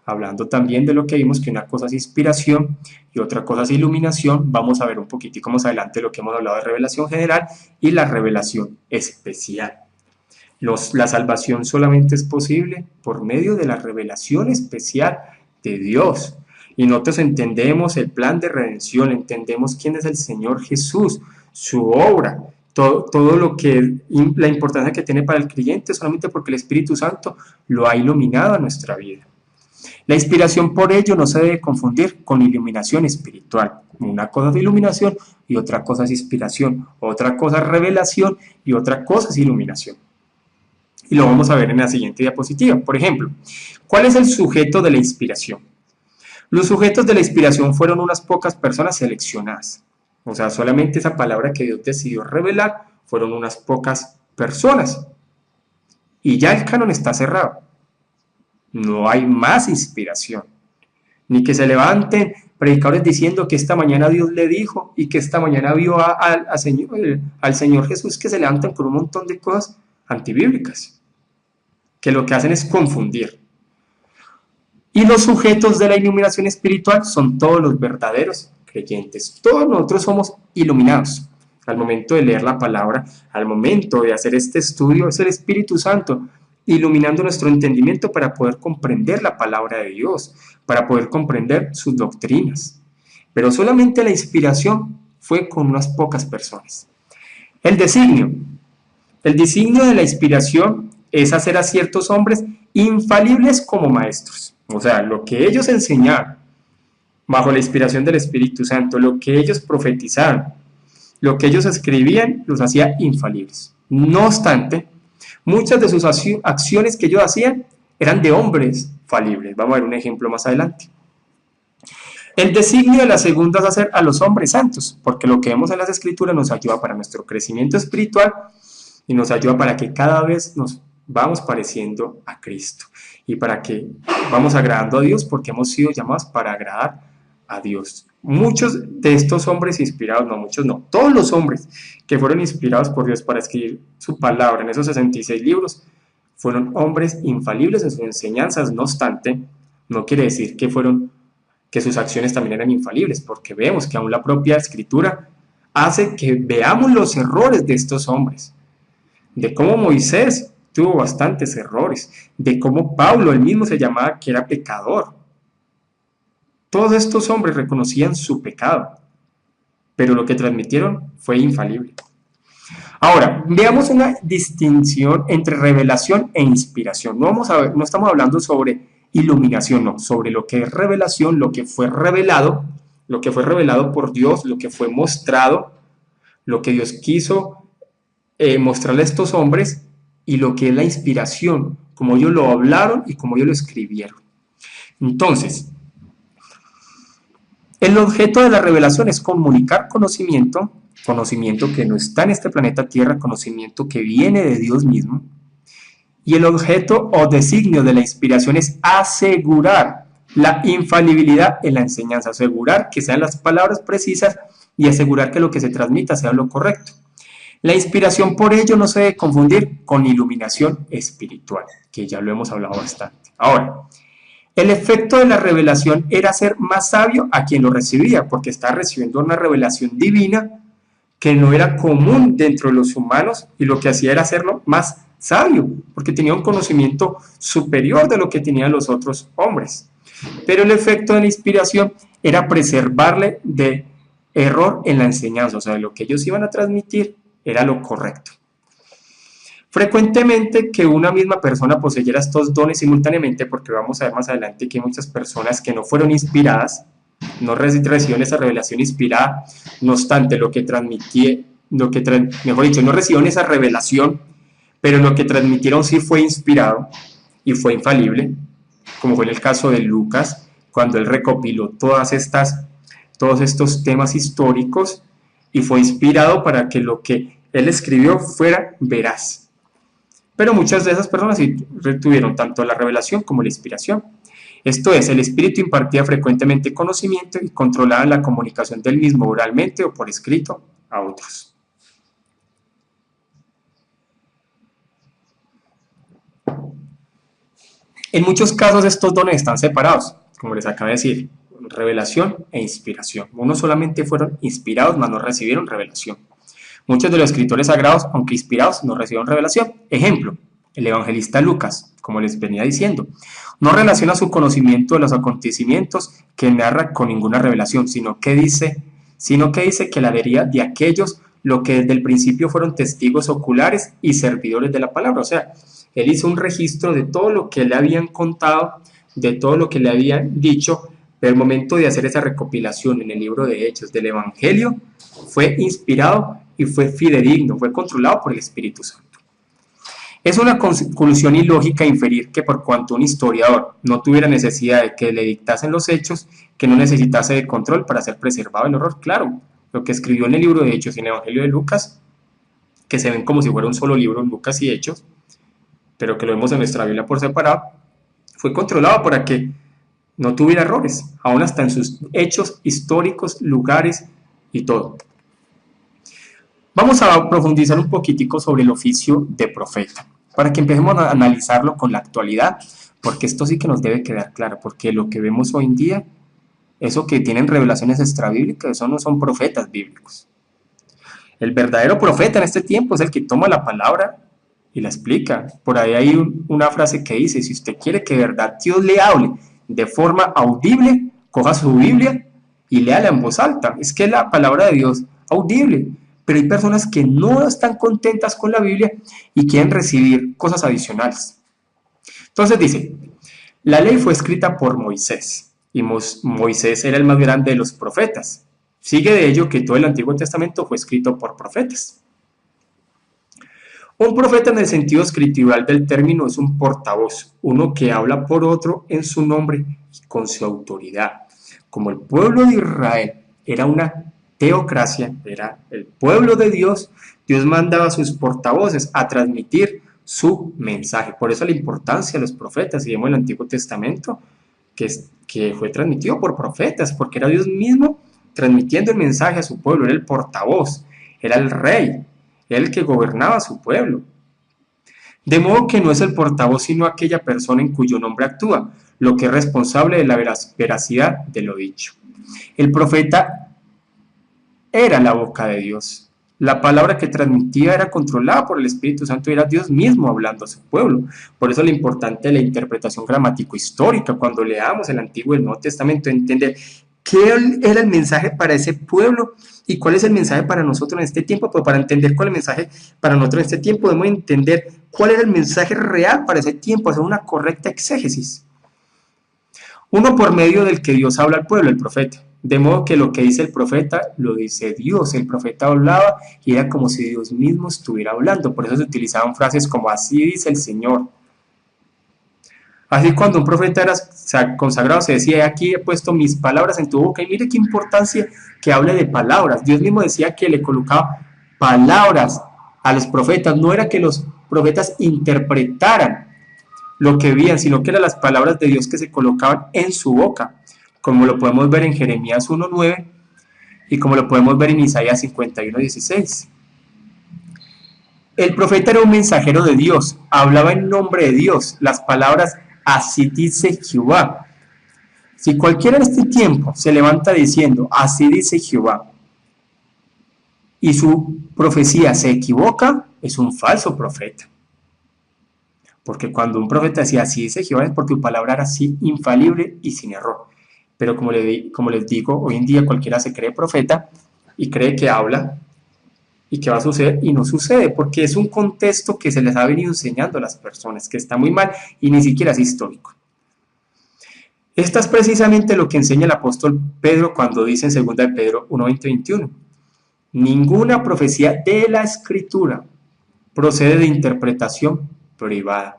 Hablando también de lo que vimos, que una cosa es inspiración y otra cosa es iluminación. Vamos a ver un poquitico más adelante lo que hemos hablado de revelación general y la revelación especial. La salvación solamente es posible por medio de la revelación especial de Dios. Y nosotros entendemos el plan de redención, entendemos quién es el Señor Jesús, su obra, todo lo que, la importancia que tiene para el creyente, solamente porque el Espíritu Santo lo ha iluminado a nuestra vida. La inspiración por ello no se debe confundir con iluminación espiritual. Una cosa es iluminación y otra cosa es inspiración, otra cosa es revelación y otra cosa es iluminación. Y lo vamos a ver en la siguiente diapositiva. Por ejemplo, ¿cuál es el sujeto de la inspiración? Los sujetos de la inspiración fueron unas pocas personas seleccionadas. O sea, solamente esa palabra que Dios decidió revelar fueron unas pocas personas. Y ya el canon está cerrado. No hay más inspiración. Ni que se levanten predicadores diciendo que esta mañana Dios le dijo y que esta mañana vio al Señor Jesús, que se levantan con un montón de cosas antibíblicas, que lo que hacen es confundir. Y los sujetos de la iluminación espiritual son todos los verdaderos creyentes. Todos nosotros somos iluminados. Al momento de leer la palabra, al momento de hacer este estudio, es el Espíritu Santo iluminando nuestro entendimiento para poder comprender la palabra de Dios, para poder comprender sus doctrinas. Pero solamente la inspiración fue con unas pocas personas. El designio de la inspiración es hacer a ciertos hombres infalibles como maestros. O sea, lo que ellos enseñaban bajo la inspiración del Espíritu Santo, lo que ellos profetizaban, lo que ellos escribían, los hacía infalibles. No obstante, muchas de sus acciones que ellos hacían eran de hombres falibles. Vamos a ver un ejemplo más adelante. El designio de la segunda es hacer a los hombres santos, porque lo que vemos en las Escrituras nos ayuda para nuestro crecimiento espiritual y nos ayuda para que cada vez nos vamos pareciendo a Cristo y para que vamos agradando a Dios, porque hemos sido llamados para agradar a Dios. Muchos de estos hombres inspirados, no muchos, no, todos los hombres que fueron inspirados por Dios para escribir su palabra en esos 66 libros, fueron hombres infalibles en sus enseñanzas. No obstante, no quiere decir que sus acciones también eran infalibles, porque vemos que aún la propia Escritura hace que veamos los errores de estos hombres, de cómo Moisés tuvo bastantes errores, de cómo Pablo él mismo se llamaba que era pecador. Todos estos hombres reconocían su pecado, pero lo que transmitieron fue infalible. Ahora, veamos una distinción entre revelación e inspiración. No estamos hablando sobre iluminación, no, sobre lo que es revelación, lo que fue revelado por Dios, lo que fue mostrado, lo que Dios quiso mostrarle a estos hombres, y lo que es la inspiración, como ellos lo hablaron y como ellos lo escribieron. Entonces, el objeto de la revelación es comunicar conocimiento que no está en este planeta Tierra, conocimiento que viene de Dios mismo. Y el objeto o designio de la inspiración es asegurar la infalibilidad en la enseñanza, asegurar que sean las palabras precisas y asegurar que lo que se transmita sea lo correcto. La inspiración, por ello, no se debe confundir con iluminación espiritual, que ya lo hemos hablado bastante. Ahora, el efecto de la revelación era hacer más sabio a quien lo recibía, porque estaba recibiendo una revelación divina que no era común dentro de los humanos, y lo que hacía era hacerlo más sabio, porque tenía un conocimiento superior de lo que tenían los otros hombres. Pero el efecto de la inspiración era preservarle de error en la enseñanza, o sea, lo que ellos iban a transmitir era lo correcto. Frecuentemente que una misma persona poseyera estos dones simultáneamente, porque vamos a ver más adelante que hay muchas personas que no fueron inspiradas, no recibieron esa revelación inspirada, no obstante no recibieron esa revelación, pero lo que transmitieron sí fue inspirado y fue infalible, como fue en el caso de Lucas, cuando él recopiló todos estos temas históricos y fue inspirado para que lo que él escribió fuera veraz. Pero muchas de esas personas sí tuvieron tanto la revelación como la inspiración. Esto es, el Espíritu impartía frecuentemente conocimiento y controlaba la comunicación del mismo oralmente o por escrito a otros. En muchos casos estos dones están separados, como les acabo de decir, revelación e inspiración. Unos solamente fueron inspirados, mas no recibieron revelación. Muchos de los escritores sagrados, aunque inspirados, no recibieron revelación. Ejemplo, el evangelista Lucas, como les venía diciendo, no relaciona su conocimiento de los acontecimientos que narra con ninguna revelación, sino que dice que la vería de aquellos lo que desde el principio fueron testigos oculares y servidores de la palabra. O sea, él hizo un registro de todo lo que le habían contado, de todo lo que le habían dicho, pero el momento de hacer esa recopilación en el libro de Hechos del Evangelio fue inspirado y fue fidedigno, fue controlado por el Espíritu Santo. Es una conclusión ilógica inferir que por cuanto un historiador no tuviera necesidad de que le dictasen los hechos, que no necesitase de control para ser preservado el horror. Claro, lo que escribió en el libro de Hechos y en el Evangelio de Lucas, que se ven como si fuera un solo libro, Lucas y Hechos, pero que lo vemos en nuestra Biblia por separado, fue controlado para que no tuviera errores, aún hasta en sus hechos históricos, lugares y todo. Vamos a profundizar un poquitico sobre el oficio de profeta, para que empecemos a analizarlo con la actualidad, porque esto sí que nos debe quedar claro, porque lo que vemos hoy en día, eso que tienen revelaciones extrabíblicas, eso no son profetas bíblicos. El verdadero profeta en este tiempo es el que toma la palabra y la explica. Por ahí hay una frase que dice, si usted quiere que de verdad Dios le hable de forma audible, coja su Biblia y léala en voz alta. Es que la palabra de Dios audible, pero hay personas que no están contentas con la Biblia y quieren recibir cosas adicionales. Entonces dice, la ley fue escrita por Moisés y Moisés era el más grande de los profetas. Sigue de ello que todo el Antiguo Testamento fue escrito por profetas. Un profeta en el sentido escritural del término es un portavoz, uno que habla por otro en su nombre y con su autoridad. Como el pueblo de Israel era una teocracia, era el pueblo de Dios, Dios mandaba a sus portavoces a transmitir su mensaje. Por eso la importancia de los profetas, si vemos el Antiguo Testamento, que fue transmitido por profetas, porque era Dios mismo transmitiendo el mensaje a su pueblo, era el portavoz, era el rey, era el que gobernaba a su pueblo. De modo que no es el portavoz sino aquella persona en cuyo nombre actúa, lo que es responsable de la veracidad de lo dicho. El profeta era la boca de Dios. La palabra que transmitía era controlada por el Espíritu Santo y era Dios mismo hablando a su pueblo. Por eso lo importante de la interpretación gramático-histórica, cuando leamos el Antiguo y el Nuevo Testamento, entender qué era el mensaje para ese pueblo y cuál es el mensaje para nosotros en este tiempo. Pero para entender cuál es el mensaje para nosotros en este tiempo, debemos entender cuál era el mensaje real para ese tiempo, hacer una correcta exégesis. Uno por medio del que Dios habla al pueblo, el profeta. De modo que lo que dice el profeta, lo dice Dios. El profeta hablaba y era como si Dios mismo estuviera hablando. Por eso se utilizaban frases como así dice el Señor. Así cuando un profeta era consagrado se decía, aquí he puesto mis palabras en tu boca. Y mire qué importancia que hable de palabras. Dios mismo decía que le colocaba palabras a los profetas. No era que los profetas interpretaran lo que veían, sino que eran las palabras de Dios que se colocaban en su boca, como lo podemos ver en Jeremías 1:9 y como lo podemos ver en Isaías 51:16. El profeta era un mensajero de Dios, hablaba en nombre de Dios, las palabras así dice Jehová. Si cualquiera en este tiempo se levanta diciendo así dice Jehová y su profecía se equivoca, es un falso profeta. Porque cuando un profeta decía así dice Jehová es porque su palabra era así infalible y sin error. Pero como les digo, hoy en día cualquiera se cree profeta y cree que habla y que va a suceder y no sucede porque es un contexto que se les ha venido enseñando a las personas, que está muy mal y ni siquiera es histórico. Esto es precisamente lo que enseña el apóstol Pedro cuando dice en 2 de Pedro 1:20-21. Ninguna profecía de la Escritura procede de interpretación privada,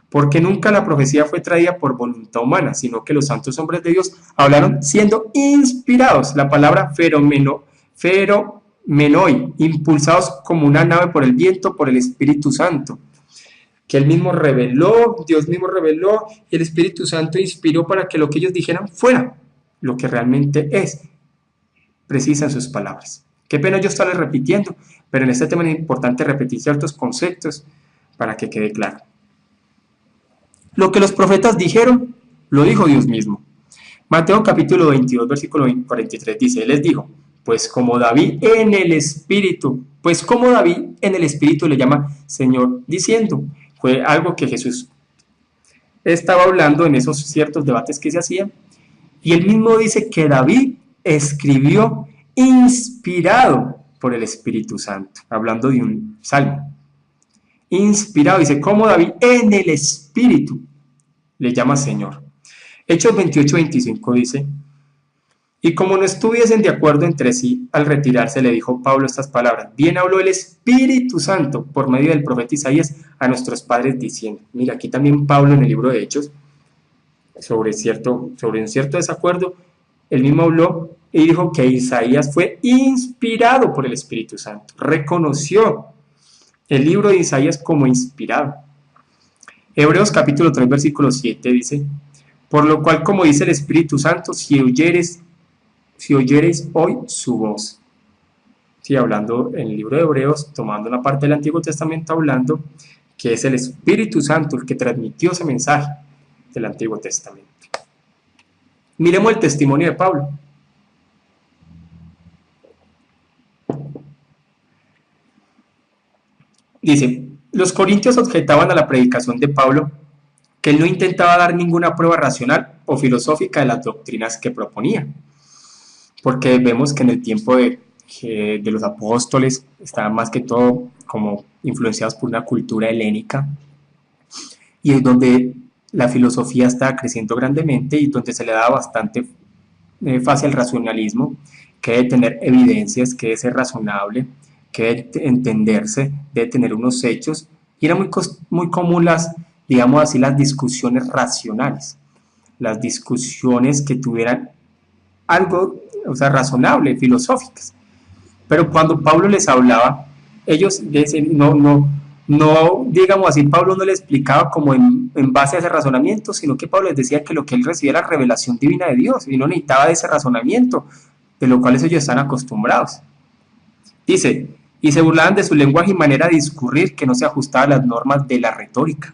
porque nunca la profecía fue traída por voluntad humana, sino que los santos hombres de Dios hablaron siendo inspirados, la palabra feromenoi, impulsados como una nave por el viento, por el Espíritu Santo, que él mismo reveló, Dios mismo reveló, y el Espíritu Santo inspiró para que lo que ellos dijeran fuera lo que realmente es, precisan sus palabras. Qué pena yo estarles repitiendo, pero en este tema es importante repetir ciertos conceptos para que quede claro. Lo que los profetas dijeron, lo dijo Dios mismo. Mateo capítulo 22, versículo 43 dice, Él les dijo, pues como David en el Espíritu le llama Señor, diciendo, fue algo que Jesús estaba hablando en esos ciertos debates que se hacían, y él mismo dice que David escribió inspirado por el Espíritu Santo, hablando de un salmo. Inspirado, dice, como David en el Espíritu le llama Señor. Hechos 28:25 dice, y como no estuviesen de acuerdo entre sí, al retirarse le dijo Pablo estas palabras, bien habló el Espíritu Santo por medio del profeta Isaías a nuestros padres diciendo, mira, aquí también Pablo en el libro de Hechos, sobre un cierto desacuerdo, él mismo habló y dijo que Isaías fue inspirado por el Espíritu Santo, reconoció el libro de Isaías como inspirado. Hebreos capítulo 3 versículo 7 dice, por lo cual como dice el Espíritu Santo, si oyereis hoy su voz. Sí, hablando en el libro de Hebreos, tomando una parte del Antiguo Testamento, hablando que es el Espíritu Santo el que transmitió ese mensaje del Antiguo Testamento. Miremos el testimonio de Pablo. Dice, Los corintios objetaban a la predicación de Pablo que él no intentaba dar ninguna prueba racional o filosófica de las doctrinas que proponía, porque vemos que en el tiempo de los apóstoles estaban más que todo como influenciados por una cultura helénica, y es donde la filosofía estaba creciendo grandemente y donde se le daba bastante fácil al racionalismo, que debe tener evidencias, que debe ser razonable, que debe entenderse, debe tener unos hechos, y era muy común digamos así, las discusiones racionales, las discusiones que tuvieran algo, o sea, razonable, filosóficas. Pero cuando Pablo les hablaba, ellos no, digamos así, Pablo no le explicaba como en base a ese razonamiento, sino que Pablo les decía que lo que él recibía era la revelación divina de Dios, y no necesitaba de ese razonamiento, de lo cual ellos están acostumbrados. Dice, y se burlaban de su lenguaje y manera de discurrir que no se ajustaba a las normas de la retórica.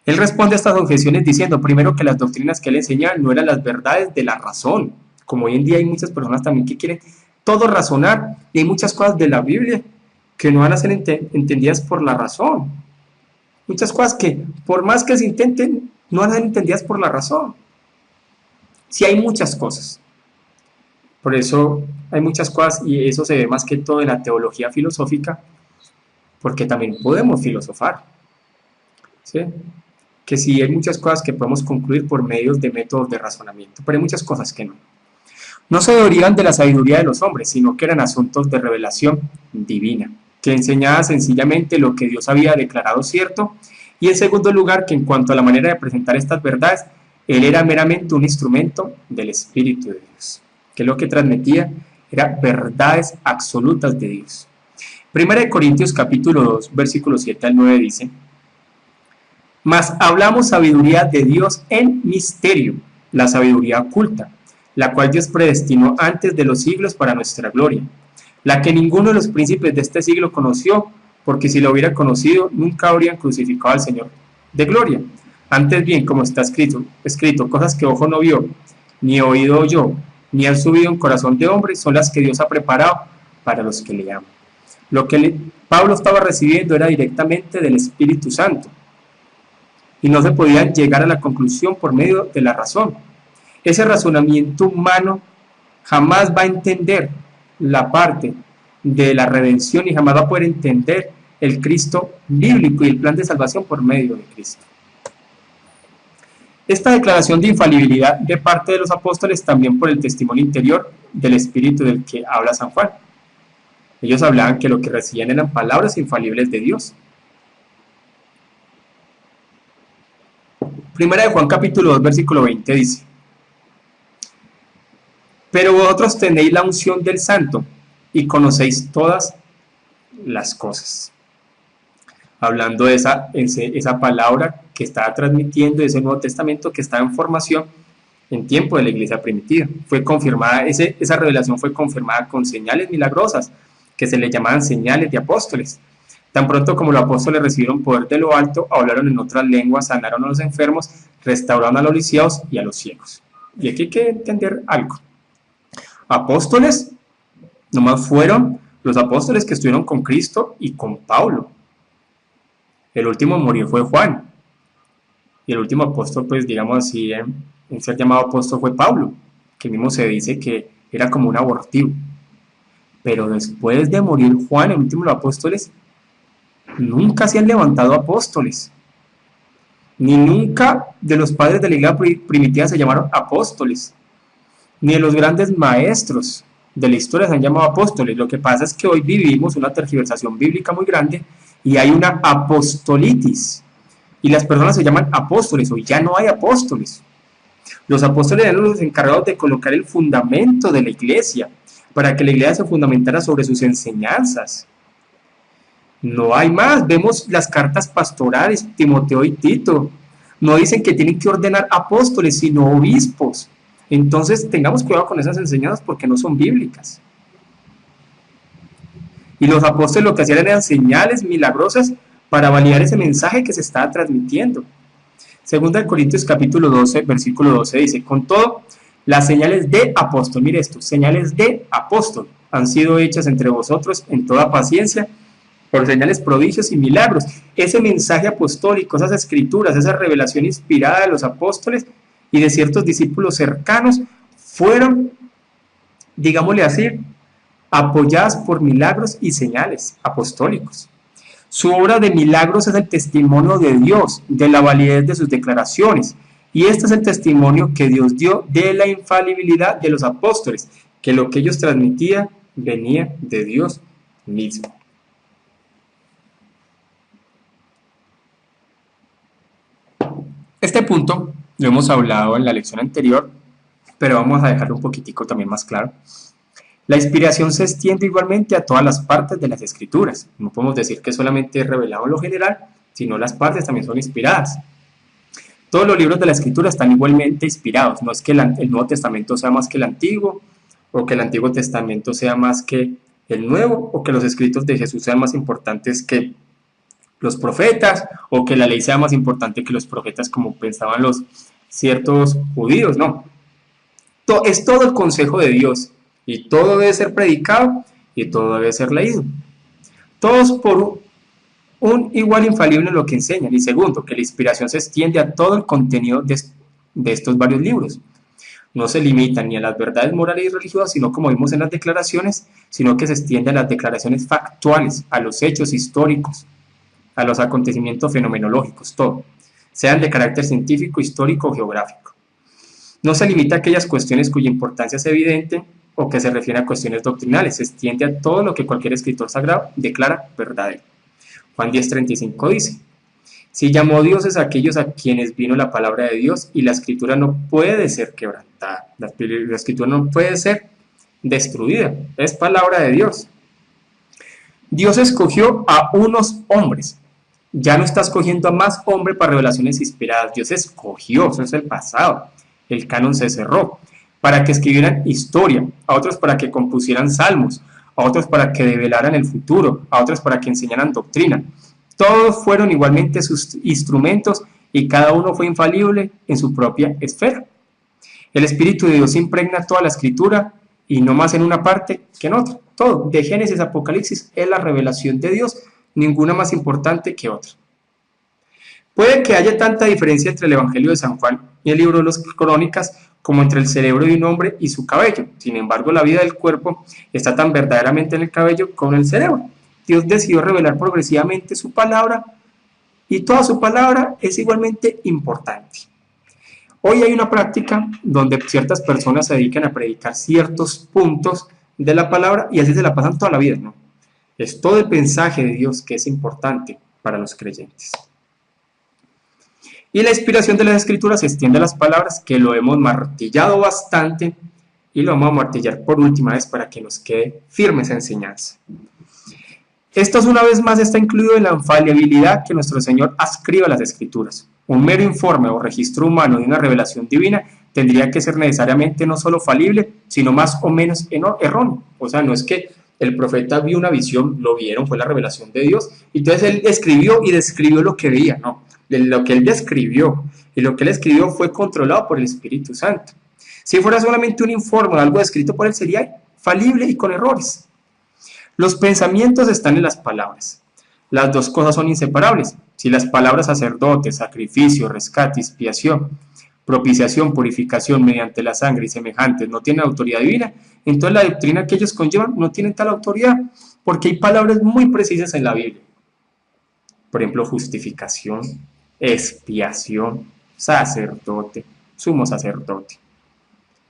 Él responde a estas objeciones diciendo, primero, que las doctrinas que él enseñaba no eran las verdades de la razón, como hoy en día hay muchas personas también que quieren todo razonar, y hay muchas cosas de la Biblia que no van a ser entendidas por la razón. Muchas cosas que, por más que se intenten, no van a ser entendidas por la razón. Sí hay muchas cosas. Por eso hay muchas cosas, y eso se ve más que todo en la teología filosófica, porque también podemos filosofar, ¿sí? Que sí hay muchas cosas que podemos concluir por medios de métodos de razonamiento, pero hay muchas cosas que no. No se derivan de la sabiduría de los hombres, sino que eran asuntos de revelación divina, que enseñaba sencillamente lo que Dios había declarado cierto, y en segundo lugar, que en cuanto a la manera de presentar estas verdades, él era meramente un instrumento del Espíritu de Dios, que lo que transmitía era verdades absolutas de Dios. Primera de Corintios capítulo 2, versículos 7 al 9 dice, mas hablamos sabiduría de Dios en misterio, la sabiduría oculta, la cual Dios predestinó antes de los siglos para nuestra gloria, la que ninguno de los príncipes de este siglo conoció, porque si lo hubiera conocido, nunca habrían crucificado al Señor de gloria. Antes bien, como está escrito, cosas que ojo no vio, ni oído oyó, ni han subido en corazón de hombre, son las que Dios ha preparado para los que le aman. Lo que Pablo estaba recibiendo era directamente del Espíritu Santo, y no se podía llegar a la conclusión por medio de la razón. Ese razonamiento humano jamás va a entender la parte de la redención y jamás va a poder entender el Cristo bíblico y el plan de salvación por medio de Cristo. Esta declaración de infalibilidad de parte de los apóstoles también por el testimonio interior del Espíritu del que habla San Juan. Ellos hablaban que lo que recibían eran palabras infalibles de Dios. Primera de Juan capítulo 2 versículo 20 dice, pero vosotros tenéis la unción del Santo y conocéis todas las cosas. Hablando de esa palabra que estaba transmitiendo, ese Nuevo Testamento que estaba en formación en tiempo de la iglesia primitiva. Fue confirmada, esa revelación fue confirmada con señales milagrosas, que se le llamaban señales de apóstoles. Tan pronto como los apóstoles recibieron poder de lo alto, hablaron en otras lenguas, sanaron a los enfermos, restauraron a los lisiados y a los ciegos. Y aquí hay que entender algo. Apóstoles, nomás fueron los apóstoles que estuvieron con Cristo y con Pablo. El último murió fue Juan. Y el último apóstol, pues digamos así, en ser llamado apóstol fue Pablo, que mismo se dice que era como un abortivo. Pero después de morir Juan, el último de los apóstoles, nunca se han levantado apóstoles. Ni nunca de los padres de la iglesia primitiva se llamaron apóstoles. Ni de los grandes maestros de la historia se han llamado apóstoles. Lo que pasa es que hoy vivimos una tergiversación bíblica muy grande y hay una apostolitis. Y las personas se llaman apóstoles. Hoy ya no hay apóstoles. Los apóstoles eran los encargados de colocar el fundamento de la iglesia, para que la iglesia se fundamentara sobre sus enseñanzas. No hay más. Vemos las cartas pastorales, Timoteo y Tito. No dicen que tienen que ordenar apóstoles, sino obispos. Entonces tengamos cuidado con esas enseñanzas porque no son bíblicas. Y los apóstoles lo que hacían eran señales milagrosas para validar ese mensaje que se estaba transmitiendo. Segunda de Corintios capítulo 12, versículo 12 dice, con todo, las señales de apóstol, mire esto, señales de apóstol han sido hechas entre vosotros en toda paciencia por señales, prodigios y milagros. Ese mensaje apostólico, esas escrituras, esa revelación inspirada de los apóstoles y de ciertos discípulos cercanos fueron, digámosle así, apoyadas por milagros y señales apostólicos. Su obra de milagros es el testimonio de Dios, de la validez de sus declaraciones. Y este es el testimonio que Dios dio de la infalibilidad de los apóstoles, que lo que ellos transmitían venía de Dios mismo. Este punto lo hemos hablado en la lección anterior, pero vamos a dejarlo un poquitico también más claro. La inspiración se extiende igualmente a todas las partes de las escrituras. No podemos decir que solamente es revelado en lo general, sino las partes también son inspiradas. Todos los libros de la escritura están igualmente inspirados. No es que el Nuevo Testamento sea más que el Antiguo, o que el Antiguo Testamento sea más que el Nuevo, o que los escritos de Jesús sean más importantes que los profetas, o que la ley sea más importante que los profetas, como pensaban los ciertos judíos. No. Es todo el consejo de Dios. Y todo debe ser predicado y todo debe ser leído. Todos por un igual infalible en lo que enseñan. Y segundo, que la inspiración se extiende a todo el contenido de estos varios libros. No se limita ni a las verdades morales y religiosas, sino como vimos en las declaraciones, sino que se extiende a las declaraciones factuales, a los hechos históricos, a los acontecimientos fenomenológicos, todo, sean de carácter científico, histórico o geográfico. No se limita a aquellas cuestiones cuya importancia es evidente o que se refiere a cuestiones doctrinales, se extiende a todo lo que cualquier escritor sagrado declara verdadero. Juan 10:35 dice: si llamó dioses a aquellos a quienes vino la palabra de Dios, y la escritura no puede ser quebrantada, la escritura no puede ser destruida, es palabra de Dios. Dios escogió a unos hombres, ya no está escogiendo a más hombres para revelaciones inspiradas. Dios escogió, eso es el pasado, el canon se cerró, para que escribieran historia, a otros para que compusieran salmos, a otros para que develaran el futuro, a otros para que enseñaran doctrina. Todos fueron igualmente sus instrumentos y cada uno fue infalible en su propia esfera. El Espíritu de Dios impregna toda la escritura y no más en una parte que en otra. Todo, de Génesis a Apocalipsis, es la revelación de Dios, ninguna más importante que otra. Puede que haya tanta diferencia entre el Evangelio de San Juan y el libro de las Crónicas como entre el cerebro de un hombre y su cabello. Sin embargo, la vida del cuerpo está tan verdaderamente en el cabello como en el cerebro. Dios decidió revelar progresivamente su palabra y toda su palabra es igualmente importante. Hoy hay una práctica donde ciertas personas se dedican a predicar ciertos puntos de la palabra y así se la pasan toda la vida, ¿no? Es todo el mensaje de Dios que es importante para los creyentes. Y la inspiración de las escrituras se extiende a las palabras, que lo hemos martillado bastante y lo vamos a martillar por última vez para que nos quede firme esa enseñanza. Esto una vez más está incluido en la infalibilidad que nuestro Señor adscribe a las escrituras. Un mero informe o registro humano de una revelación divina tendría que ser necesariamente no solo falible, sino más o menos erróneo. O sea, no es que el profeta vio una visión, lo vieron, fue la revelación de Dios, y entonces él escribió y describió lo que veía, no. Lo que él describió y lo que él escribió fue controlado por el Espíritu Santo. Si fuera solamente un informe o algo escrito por él, sería falible y con errores. Los pensamientos están en las palabras. Las dos cosas son inseparables. Si las palabras sacerdote, sacrificio, rescate, expiación, propiciación, purificación mediante la sangre y semejantes no tienen autoridad divina, entonces la doctrina que ellos conllevan no tiene tal autoridad, porque hay palabras muy precisas en la Biblia. Por ejemplo, justificación, expiación, sacerdote, sumo sacerdote,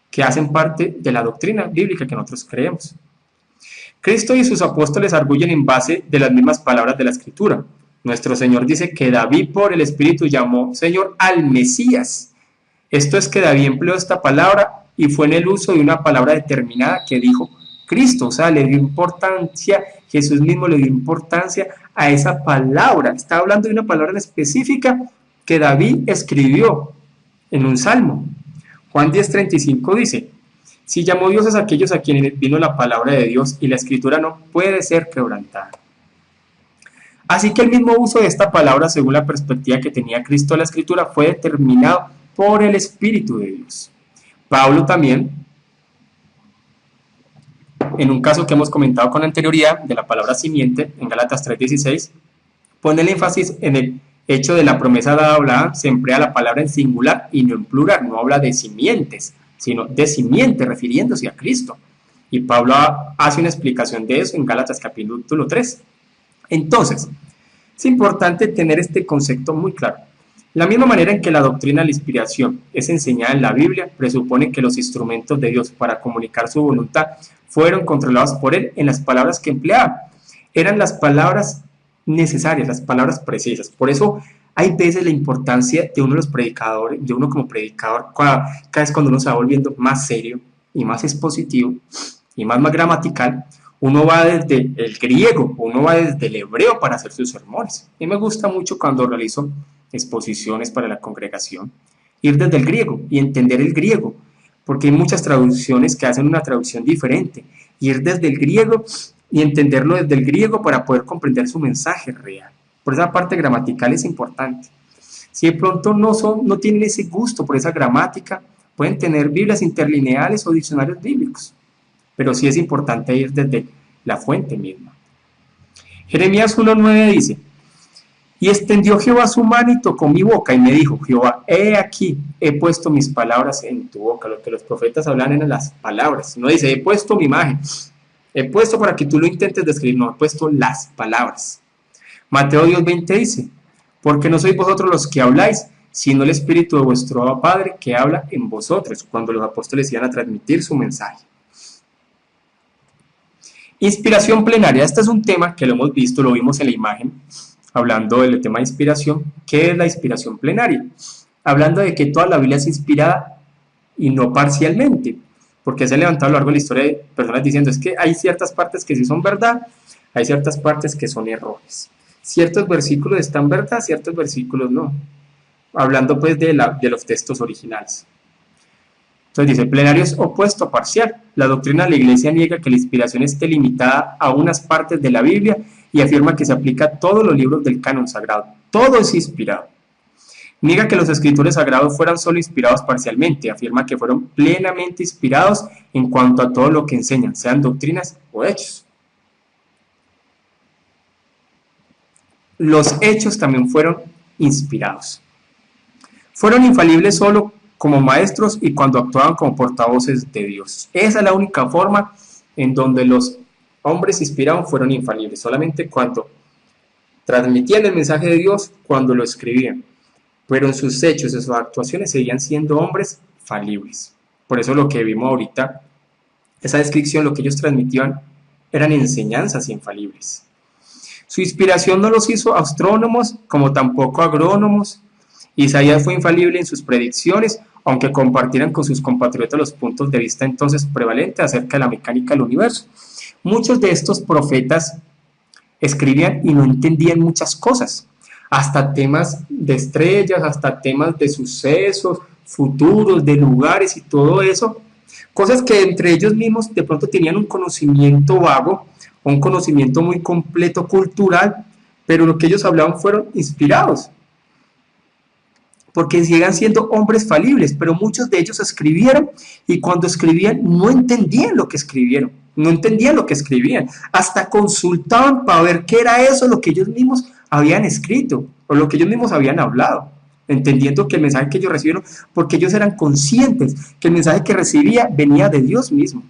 que hacen parte de la doctrina bíblica que nosotros creemos. Cristo y sus apóstoles arguyen en base de las mismas palabras de la Escritura. Nuestro Señor dice que David por el Espíritu llamó Señor al Mesías. Esto es que David empleó esta palabra y fue en el uso de una palabra determinada que dijo Cristo, o sea, le dio importancia, Jesús mismo le dio importancia a esa palabra. Está hablando de una palabra en específica que David escribió en un salmo. Juan 10:35 dice: si llamó dioses a aquellos a quienes vino la palabra de Dios y la escritura no puede ser quebrantada. Así que el mismo uso de esta palabra, según la perspectiva que tenía Cristo de la escritura, fue determinado por el Espíritu de Dios. Pablo también en un caso que hemos comentado con anterioridad, de la palabra simiente, en Gálatas 3:16, pone el énfasis en el hecho de la promesa dada a Abraham, se emplea la palabra en singular y no en plural, no habla de simientes, sino de simiente, refiriéndose a Cristo. Y Pablo hace una explicación de eso en Gálatas capítulo 3. Entonces, es importante tener este concepto muy claro. La misma manera en que la doctrina de la inspiración es enseñada en la Biblia, presupone que los instrumentos de Dios para comunicar su voluntad fueron controlados por Él en las palabras que empleaba. Eran las palabras necesarias, las palabras precisas. Por eso hay veces la importancia de uno de los predicadores, de uno como predicador, cada vez cuando uno se va volviendo más serio y más expositivo y más gramatical, uno va desde el griego, uno va desde el hebreo para hacer sus sermones. Y me gusta mucho cuando realizo exposiciones para la congregación, ir desde el griego y entender el griego, porque hay muchas traducciones que hacen una traducción diferente. Ir desde el griego y entenderlo desde el griego para poder comprender su mensaje real. Por esa parte gramatical es importante. Si de pronto no tienen ese gusto por esa gramática, pueden tener Biblias interlineales o diccionarios bíblicos, pero sí es importante ir desde la fuente misma. Jeremías 1:9 dice: y extendió Jehová su mano y tocó mi boca y me dijo, Jehová, he aquí, he puesto mis palabras en tu boca. Lo que los profetas hablan eran las palabras. No dice, he puesto mi imagen, he puesto para que tú lo intentes describir, no, he puesto las palabras. Mateo 2:20 dice, porque no sois vosotros los que habláis, sino el Espíritu de vuestro Padre que habla en vosotros, cuando los apóstoles iban a transmitir su mensaje. Inspiración plenaria. Este es un tema que lo hemos visto, lo vimos en la imagen, hablando del tema de inspiración. ¿Qué es la inspiración plenaria? Hablando de que toda la Biblia es inspirada y no parcialmente, porque se ha levantado a lo largo de la historia de personas diciendo es que hay ciertas partes que sí son verdad, hay ciertas partes que son errores. Ciertos versículos están verdad, ciertos versículos no. Hablando pues de los textos originales. Entonces dice, plenario es opuesto a parcial. La doctrina de la Iglesia niega que la inspiración esté limitada a unas partes de la Biblia y afirma que se aplica a todos los libros del canon sagrado. Todo es inspirado. Niega que los escritores sagrados fueran solo inspirados parcialmente. Afirma que fueron plenamente inspirados en cuanto a todo lo que enseñan, sean doctrinas o hechos. Los hechos también fueron inspirados. Fueron infalibles solo como maestros y cuando actuaban como portavoces de Dios. Esa es la única forma en donde los hombres inspirados fueron infalibles, solamente cuando transmitían el mensaje de Dios, cuando lo escribían, pero en sus hechos, en sus actuaciones seguían siendo hombres falibles. Por eso lo que vimos ahorita, esa descripción, lo que ellos transmitían eran enseñanzas infalibles. Su inspiración no los hizo astrónomos como tampoco agrónomos. Isaías fue infalible en sus predicciones, aunque compartieran con sus compatriotas los puntos de vista entonces prevalentes acerca de la mecánica del universo. Muchos de estos profetas escribían y no entendían muchas cosas, hasta temas de estrellas, hasta temas de sucesos futuros, de lugares y todo eso, cosas que entre ellos mismos de pronto tenían un conocimiento vago, un conocimiento muy completo cultural, pero lo que ellos hablaban fueron inspirados, porque sigan siendo hombres falibles, pero muchos de ellos escribieron y cuando escribían no entendían lo que escribieron, no entendían lo que escribían, hasta consultaban para ver qué era eso, lo que ellos mismos habían escrito o lo que ellos mismos habían hablado, entendiendo que el mensaje que ellos recibieron, porque ellos eran conscientes que el mensaje que recibía venía de Dios mismo.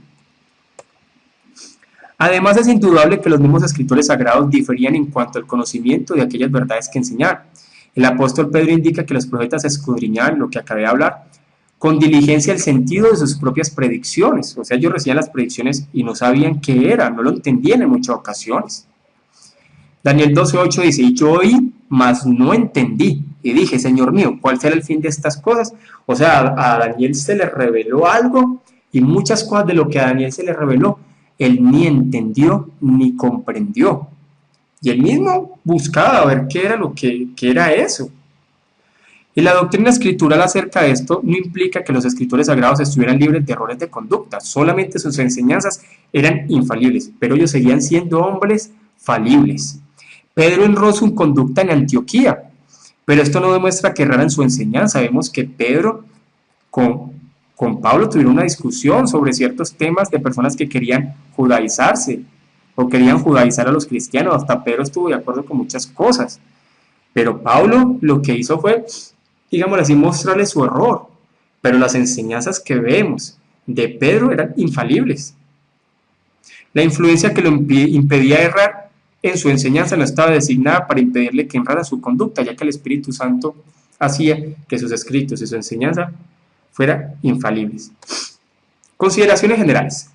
Además es indudable que los mismos escritores sagrados diferían en cuanto al conocimiento de aquellas verdades que enseñaban. El apóstol Pedro indica que los profetas escudriñaban lo que acabé de hablar con diligencia el sentido de sus propias predicciones. O sea, ellos recibían las predicciones y no sabían qué era, no lo entendían en muchas ocasiones. Daniel 12:8 dice, y yo oí, mas no entendí. Y dije, Señor mío, ¿cuál será el fin de estas cosas? O sea, a Daniel se le reveló algo y muchas cosas de lo que a Daniel se le reveló, él ni entendió ni comprendió. Y él mismo buscaba a ver qué era qué era eso. Y la doctrina escritural acerca de esto no implica que los escritores sagrados estuvieran libres de errores de conducta, solamente sus enseñanzas eran infalibles, pero ellos seguían siendo hombres falibles. Pedro honró su conducta en Antioquía, pero esto no demuestra que errara en su enseñanza. Vemos que Pedro Con Pablo tuvieron una discusión sobre ciertos temas de personas que querían judaizarse o querían judaizar a los cristianos. Hasta Pedro estuvo de acuerdo con muchas cosas. Pero Pablo lo que hizo fue, digámoslo así, mostrarle su error. Pero las enseñanzas que vemos de Pedro eran infalibles. La influencia que lo impedía errar en su enseñanza no estaba designada para impedirle que errara su conducta, ya que el Espíritu Santo hacía que sus escritos y su enseñanza fueran infalibles. Consideraciones generales.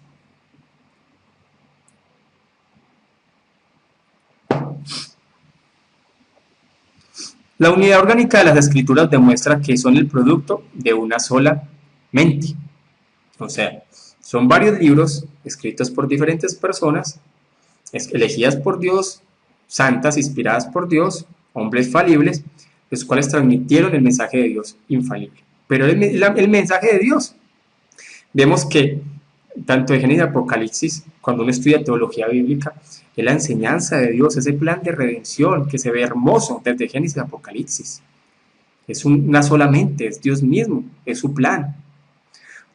La unidad orgánica de las escrituras demuestra que son el producto de una sola mente. O sea, son varios libros escritos por diferentes personas, elegidas por Dios, santas, inspiradas por Dios, hombres falibles, los cuales transmitieron el mensaje de Dios infalible. Pero el mensaje de Dios, vemos que tanto de Génesis y Apocalipsis, cuando uno estudia teología bíblica, es la enseñanza de Dios, ese plan de redención que se ve hermoso desde Génesis y Apocalipsis. Es una sola mente, es Dios mismo, es su plan.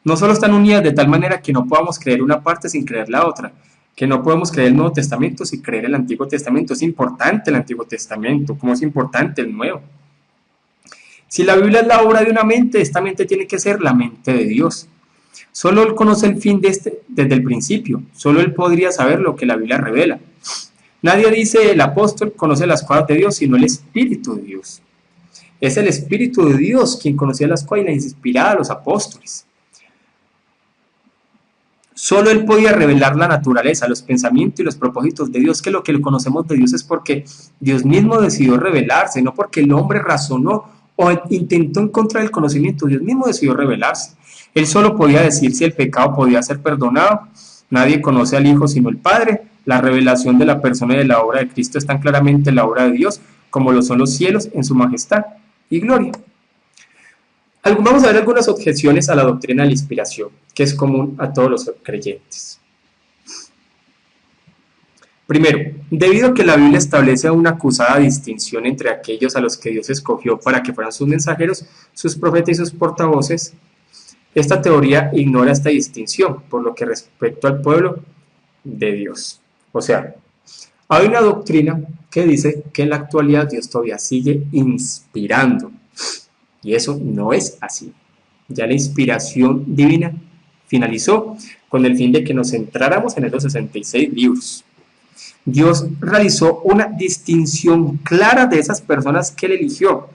No solo están unidas de tal manera que no podamos creer una parte sin creer la otra, que no podemos creer el Nuevo Testamento sin creer el Antiguo Testamento. Es importante el Antiguo Testamento, como es importante el Nuevo. Si la Biblia es la obra de una mente, esta mente tiene que ser la mente de Dios. Solo Él conoce el fin desde el principio, solo Él podría saber lo que la Biblia revela. Nadie dice el apóstol conoce las cosas de Dios, sino el Espíritu de Dios. Es el Espíritu de Dios quien conocía las cosas y las inspiraba a los apóstoles. Solo Él podía revelar la naturaleza, los pensamientos y los propósitos de Dios, que lo que conocemos de Dios es porque Dios mismo decidió revelarse, no porque el hombre razonó o intentó encontrar el conocimiento. Dios mismo decidió revelarse. Él solo podía decir si el pecado podía ser perdonado. Nadie conoce al Hijo sino el Padre. La revelación de la persona y de la obra de Cristo es tan claramente la obra de Dios como lo son los cielos en su majestad y gloria. Vamos a ver algunas objeciones a la doctrina de la inspiración, que es común a todos los creyentes. Primero, debido a que la Biblia establece una acusada distinción entre aquellos a los que Dios escogió para que fueran sus mensajeros, sus profetas y sus portavoces, esta teoría ignora esta distinción, por lo que respecto al pueblo de Dios. O sea, hay una doctrina que dice que en la actualidad Dios todavía sigue inspirando. Y eso no es así. Ya la inspiración divina finalizó con el fin de que nos centráramos en los 66 libros. Dios realizó una distinción clara de esas personas que Él eligió.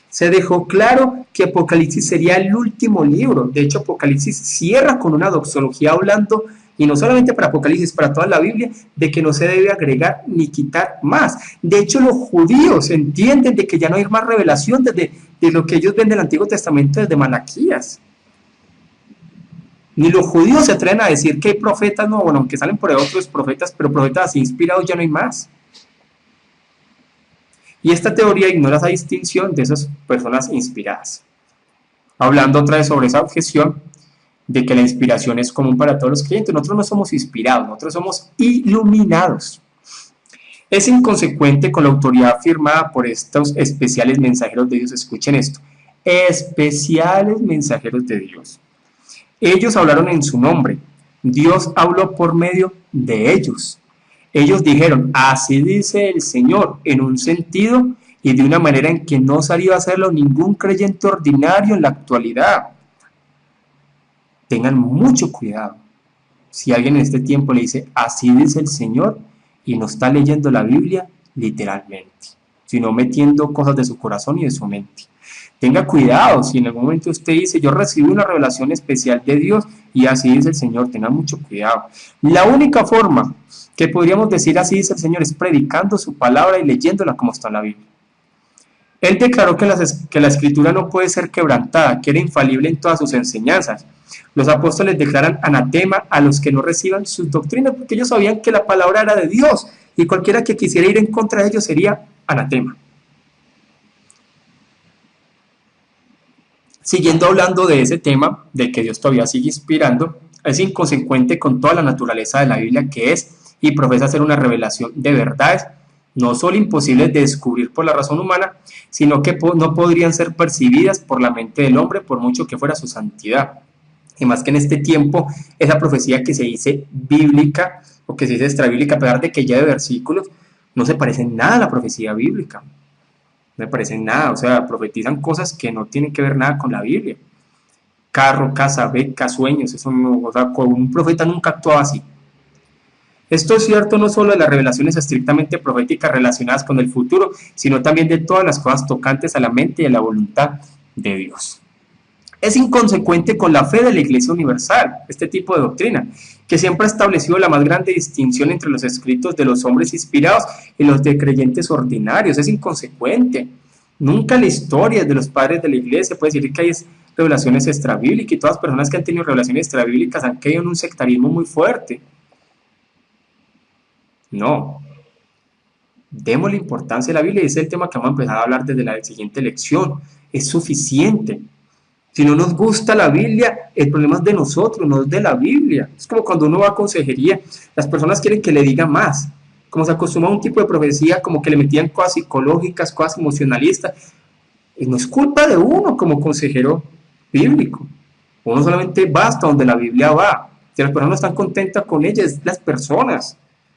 Se dejó claro que Apocalipsis sería el último libro. De hecho, Apocalipsis cierra con una doxología hablando, y no solamente para Apocalipsis, para toda la Biblia, de que no se debe agregar ni quitar más. De hecho, los judíos entienden de que ya no hay más revelación de lo que ellos ven del Antiguo Testamento desde Malaquías. Ni los judíos se atreven a decir que hay profetas, no, bueno, aunque salen por ahí otros profetas, pero profetas así inspirados ya no hay más. Y esta teoría ignora esa distinción de esas personas inspiradas. Hablando otra vez sobre esa objeción de que la inspiración es común para todos los creyentes, nosotros no somos inspirados, nosotros somos iluminados. Es inconsecuente con la autoridad firmada por estos especiales mensajeros de Dios. Escuchen esto, especiales mensajeros de Dios. Ellos hablaron en su nombre, Dios habló por medio de ellos. Ellos dijeron, así dice el Señor, en un sentido y de una manera en que no salió a hacerlo ningún creyente ordinario en la actualidad. Tengan mucho cuidado. Si alguien en este tiempo le dice, así dice el Señor, y no está leyendo la Biblia literalmente, sino metiendo cosas de su corazón y de su mente. Tenga cuidado, si en algún momento usted dice, yo recibí una revelación especial de Dios, y así dice el Señor, tenga mucho cuidado. La única forma que podríamos decir así dice el Señor es predicando su palabra y leyéndola como está en la Biblia. Él declaró que la escritura no puede ser quebrantada, que era infalible en todas sus enseñanzas. Los apóstoles declaran anatema a los que no reciban sus doctrinas, porque ellos sabían que la palabra era de Dios, y cualquiera que quisiera ir en contra de ellos sería anatema. Siguiendo hablando de ese tema, de que Dios todavía sigue inspirando, es inconsecuente con toda la naturaleza de la Biblia que es y profesa ser una revelación de verdades, no solo imposibles de descubrir por la razón humana, sino que no podrían ser percibidas por la mente del hombre por mucho que fuera su santidad. Y más que en este tiempo, esa profecía que se dice bíblica o que se dice extrabíblica, a pesar de que lleve versículos, no se parece en nada a la profecía bíblica. No me parece en nada, o sea, profetizan cosas que no tienen que ver nada con la Biblia. Carro, casa, beca, sueños, eso no, o sea, con un profeta nunca actuaba así. Esto es cierto no solo de las revelaciones estrictamente proféticas relacionadas con el futuro, sino también de todas las cosas tocantes a la mente y a la voluntad de Dios. Es inconsecuente con la fe de la Iglesia Universal, este tipo de doctrina, que siempre ha establecido la más grande distinción entre los escritos de los hombres inspirados y los de creyentes ordinarios. Es inconsecuente. Nunca en la historia de los padres de la Iglesia puede decir que hay revelaciones extrabíblicas, y todas las personas que han tenido revelaciones extrabíblicas han caído en un sectarismo muy fuerte. No. Démosle importancia a la Biblia, y ese es el tema que vamos a empezar a hablar desde la siguiente lección. Es suficiente. Si no nos gusta la Biblia, el problema es de nosotros, no es de la Biblia. Es como cuando uno va a consejería, las personas quieren que le diga más. Como se acostumbra a un tipo de profecía, como que le metían cosas psicológicas, cosas emocionalistas. Y no es culpa de uno como consejero bíblico. Uno solamente va hasta donde la Biblia va. Si las personas no están contentas con ella, es las personas.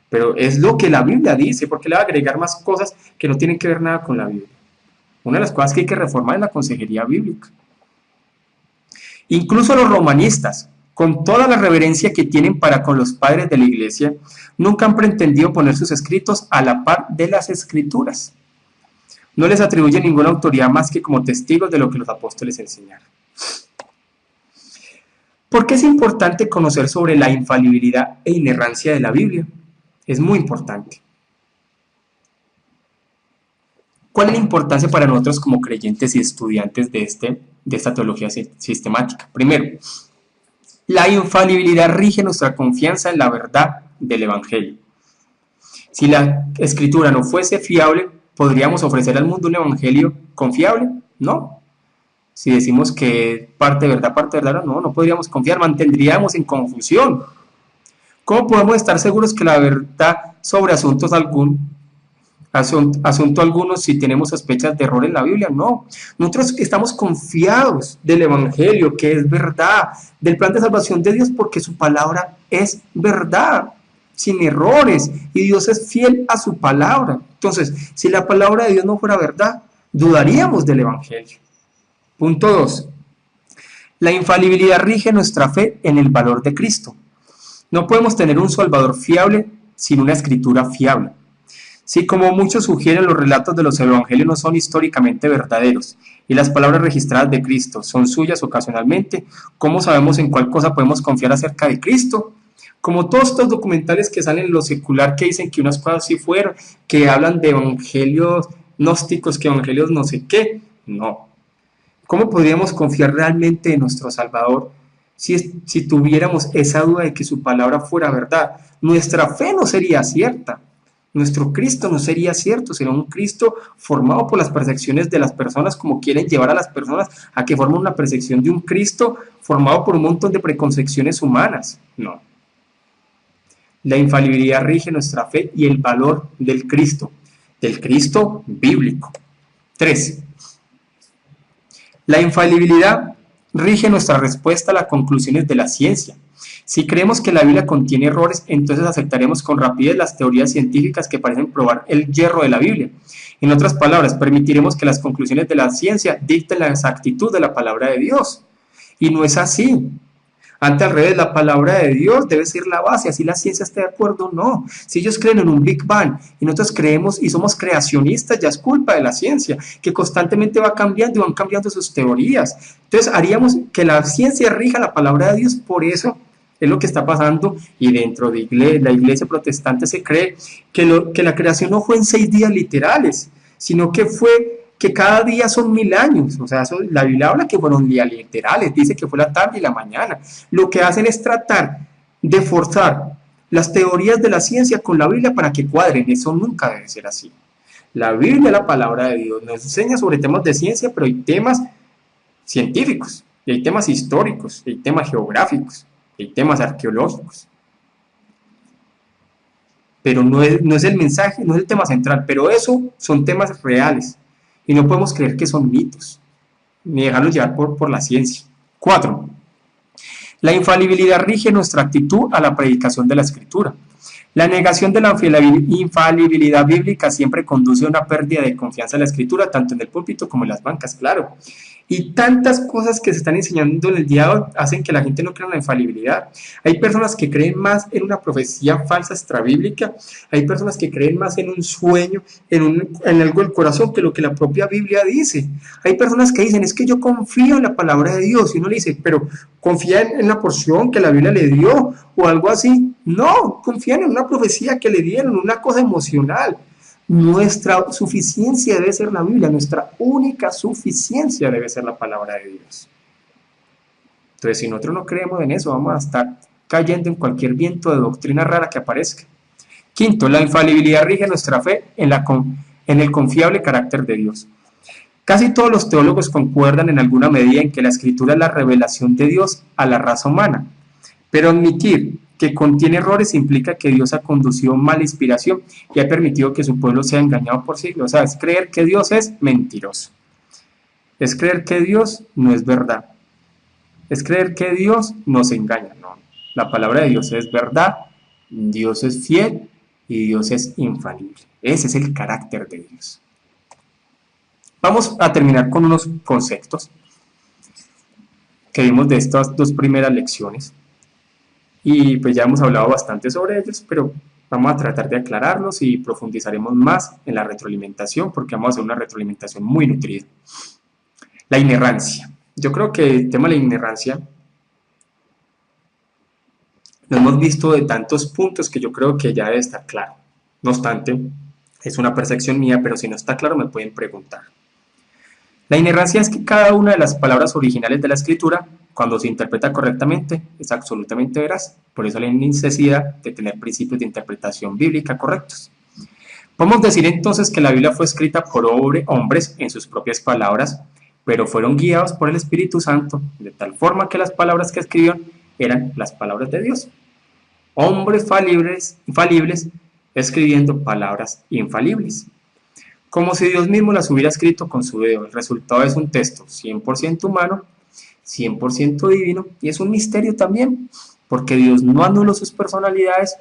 Pero es lo que la Biblia dice, porque le va a agregar más cosas que no tienen que ver nada con la Biblia. Una de las cosas que hay que reformar es la consejería bíblica. Incluso los romanistas, con toda la reverencia que tienen para con los padres de la Iglesia, nunca han pretendido poner sus escritos a la par de las Escrituras. No les atribuyen ninguna autoridad más que como testigos de lo que los apóstoles enseñaron. ¿Por qué es importante conocer sobre la infalibilidad e inerrancia de la Biblia? Es muy importante. ¿Cuál es la importancia para nosotros como creyentes y estudiantes de esta teología sistemática? Primero, la infalibilidad rige nuestra confianza en la verdad del Evangelio. Si la Escritura no fuese fiable, ¿podríamos ofrecer al mundo un Evangelio confiable? No. Si decimos que parte verdad, no podríamos confiar, mantendríamos en confusión. ¿Cómo podemos estar seguros que la verdad sobre asunto alguno si tenemos sospechas de error en la Biblia? No. Nosotros estamos confiados del Evangelio, que es verdad, del plan de salvación de Dios, porque su palabra es verdad, sin errores, y Dios es fiel a su palabra. Entonces, si la palabra de Dios no fuera verdad, dudaríamos del Evangelio. Punto 2. La infalibilidad rige nuestra fe en el valor de Cristo. No podemos tener un Salvador fiable sin una escritura fiable. Si, como muchos sugieren, los relatos de los evangelios no son históricamente verdaderos y las palabras registradas de Cristo son suyas ocasionalmente, ¿cómo sabemos en cuál cosa podemos confiar acerca de Cristo? Como todos estos documentales que salen en lo secular que dicen que unas cosas sí fueron, que hablan de evangelios gnósticos, que evangelios no sé qué, no. ¿Cómo podríamos confiar realmente en nuestro Salvador si tuviéramos esa duda de que su palabra fuera verdad? Nuestra fe no sería cierta, nuestro Cristo no sería cierto, sería un Cristo formado por las percepciones de las personas, como quieren llevar a las personas a que formen una percepción de un Cristo formado por un montón de preconcepciones humanas. No. La infalibilidad rige nuestra fe y el valor del Cristo bíblico. 3. La infalibilidad rige nuestra respuesta a las conclusiones de la ciencia. Si creemos que la Biblia contiene errores, entonces aceptaremos con rapidez las teorías científicas que parecen probar el yerro de la Biblia. En otras palabras, permitiremos que las conclusiones de la ciencia dicten la exactitud de la palabra de Dios. Y no es así. Antes, al revés, la palabra de Dios debe ser la base, así la ciencia esté de acuerdo, no. Si ellos creen en un Big Bang y nosotros creemos y somos creacionistas, ya es culpa de la ciencia, que constantemente va cambiando y van cambiando sus teorías. Entonces, haríamos que la ciencia rija la palabra de Dios, por eso es lo que está pasando, y dentro de la iglesia protestante se cree que la creación no fue en 6 días literales, sino que fue que cada día son 1000 años, o sea, la Biblia habla que fueron días literales, dice que fue la tarde y la mañana. Lo que hacen es tratar de forzar las teorías de la ciencia con la Biblia para que cuadren. Eso nunca debe ser así. La Biblia, la palabra de Dios, nos enseña sobre temas de ciencia, pero hay temas científicos, y hay temas históricos, y hay temas geográficos, y hay temas arqueológicos. Pero no es el mensaje, no es el tema central, pero eso son temas reales. Y no podemos creer que son mitos, ni dejarlos llevar por la ciencia. 4. La infalibilidad rige nuestra actitud a la predicación de la Escritura. La negación de la infalibilidad bíblica siempre conduce a una pérdida de confianza en la Escritura, tanto en el púlpito como en las bancas, claro. Y tantas cosas que se están enseñando en el día de hoy hacen que la gente no crea en la infalibilidad. Hay personas que creen más en una profecía falsa extrabíblica, hay personas que creen más en un sueño, en algo del corazón, que lo que la propia Biblia dice. Hay personas que dicen, es que yo confío en la palabra de Dios, y uno le dice, pero confía en la porción que la Biblia le dio, o algo así. No, confían en una profecía que le dieron, una cosa emocional. Nuestra suficiencia debe ser la Biblia, nuestra única suficiencia debe ser la palabra de Dios. Entonces, si nosotros no creemos en eso, vamos a estar cayendo en cualquier viento de doctrina rara que aparezca. Quinto, la infalibilidad rige nuestra fe en el confiable carácter de Dios. Casi todos los teólogos concuerdan en alguna medida en que la Escritura es la revelación de Dios a la raza humana, pero admitir que contiene errores implica que Dios ha conducido mala inspiración y ha permitido que su pueblo sea engañado por siglos. O sea, es creer que Dios es mentiroso. Es creer que Dios no es verdad. Es creer que Dios nos engaña. No, la palabra de Dios es verdad, Dios es fiel y Dios es infalible. Ese es el carácter de Dios. Vamos a terminar con unos conceptos que vimos de estas dos primeras lecciones. Y pues ya hemos hablado bastante sobre ellos, pero vamos a tratar de aclararlos y profundizaremos más en la retroalimentación, porque vamos a hacer una retroalimentación muy nutrida. La inerrancia. Yo creo que el tema de la inerrancia lo hemos visto de tantos puntos que yo creo que ya debe estar claro. No obstante, es una percepción mía, pero si no está claro me pueden preguntar. La inerrancia es que cada una de las palabras originales de la Escritura, cuando se interpreta correctamente, es absolutamente veraz. Por eso la necesidad de tener principios de interpretación bíblica correctos. Podemos decir entonces que la Biblia fue escrita por hombres en sus propias palabras, pero fueron guiados por el Espíritu Santo, de tal forma que las palabras que escribieron eran las palabras de Dios. Hombres infalibles escribiendo palabras infalibles. Como si Dios mismo las hubiera escrito con su dedo. El resultado es un texto 100% humano, 100% divino, y es un misterio también, porque Dios no anuló sus personalidades,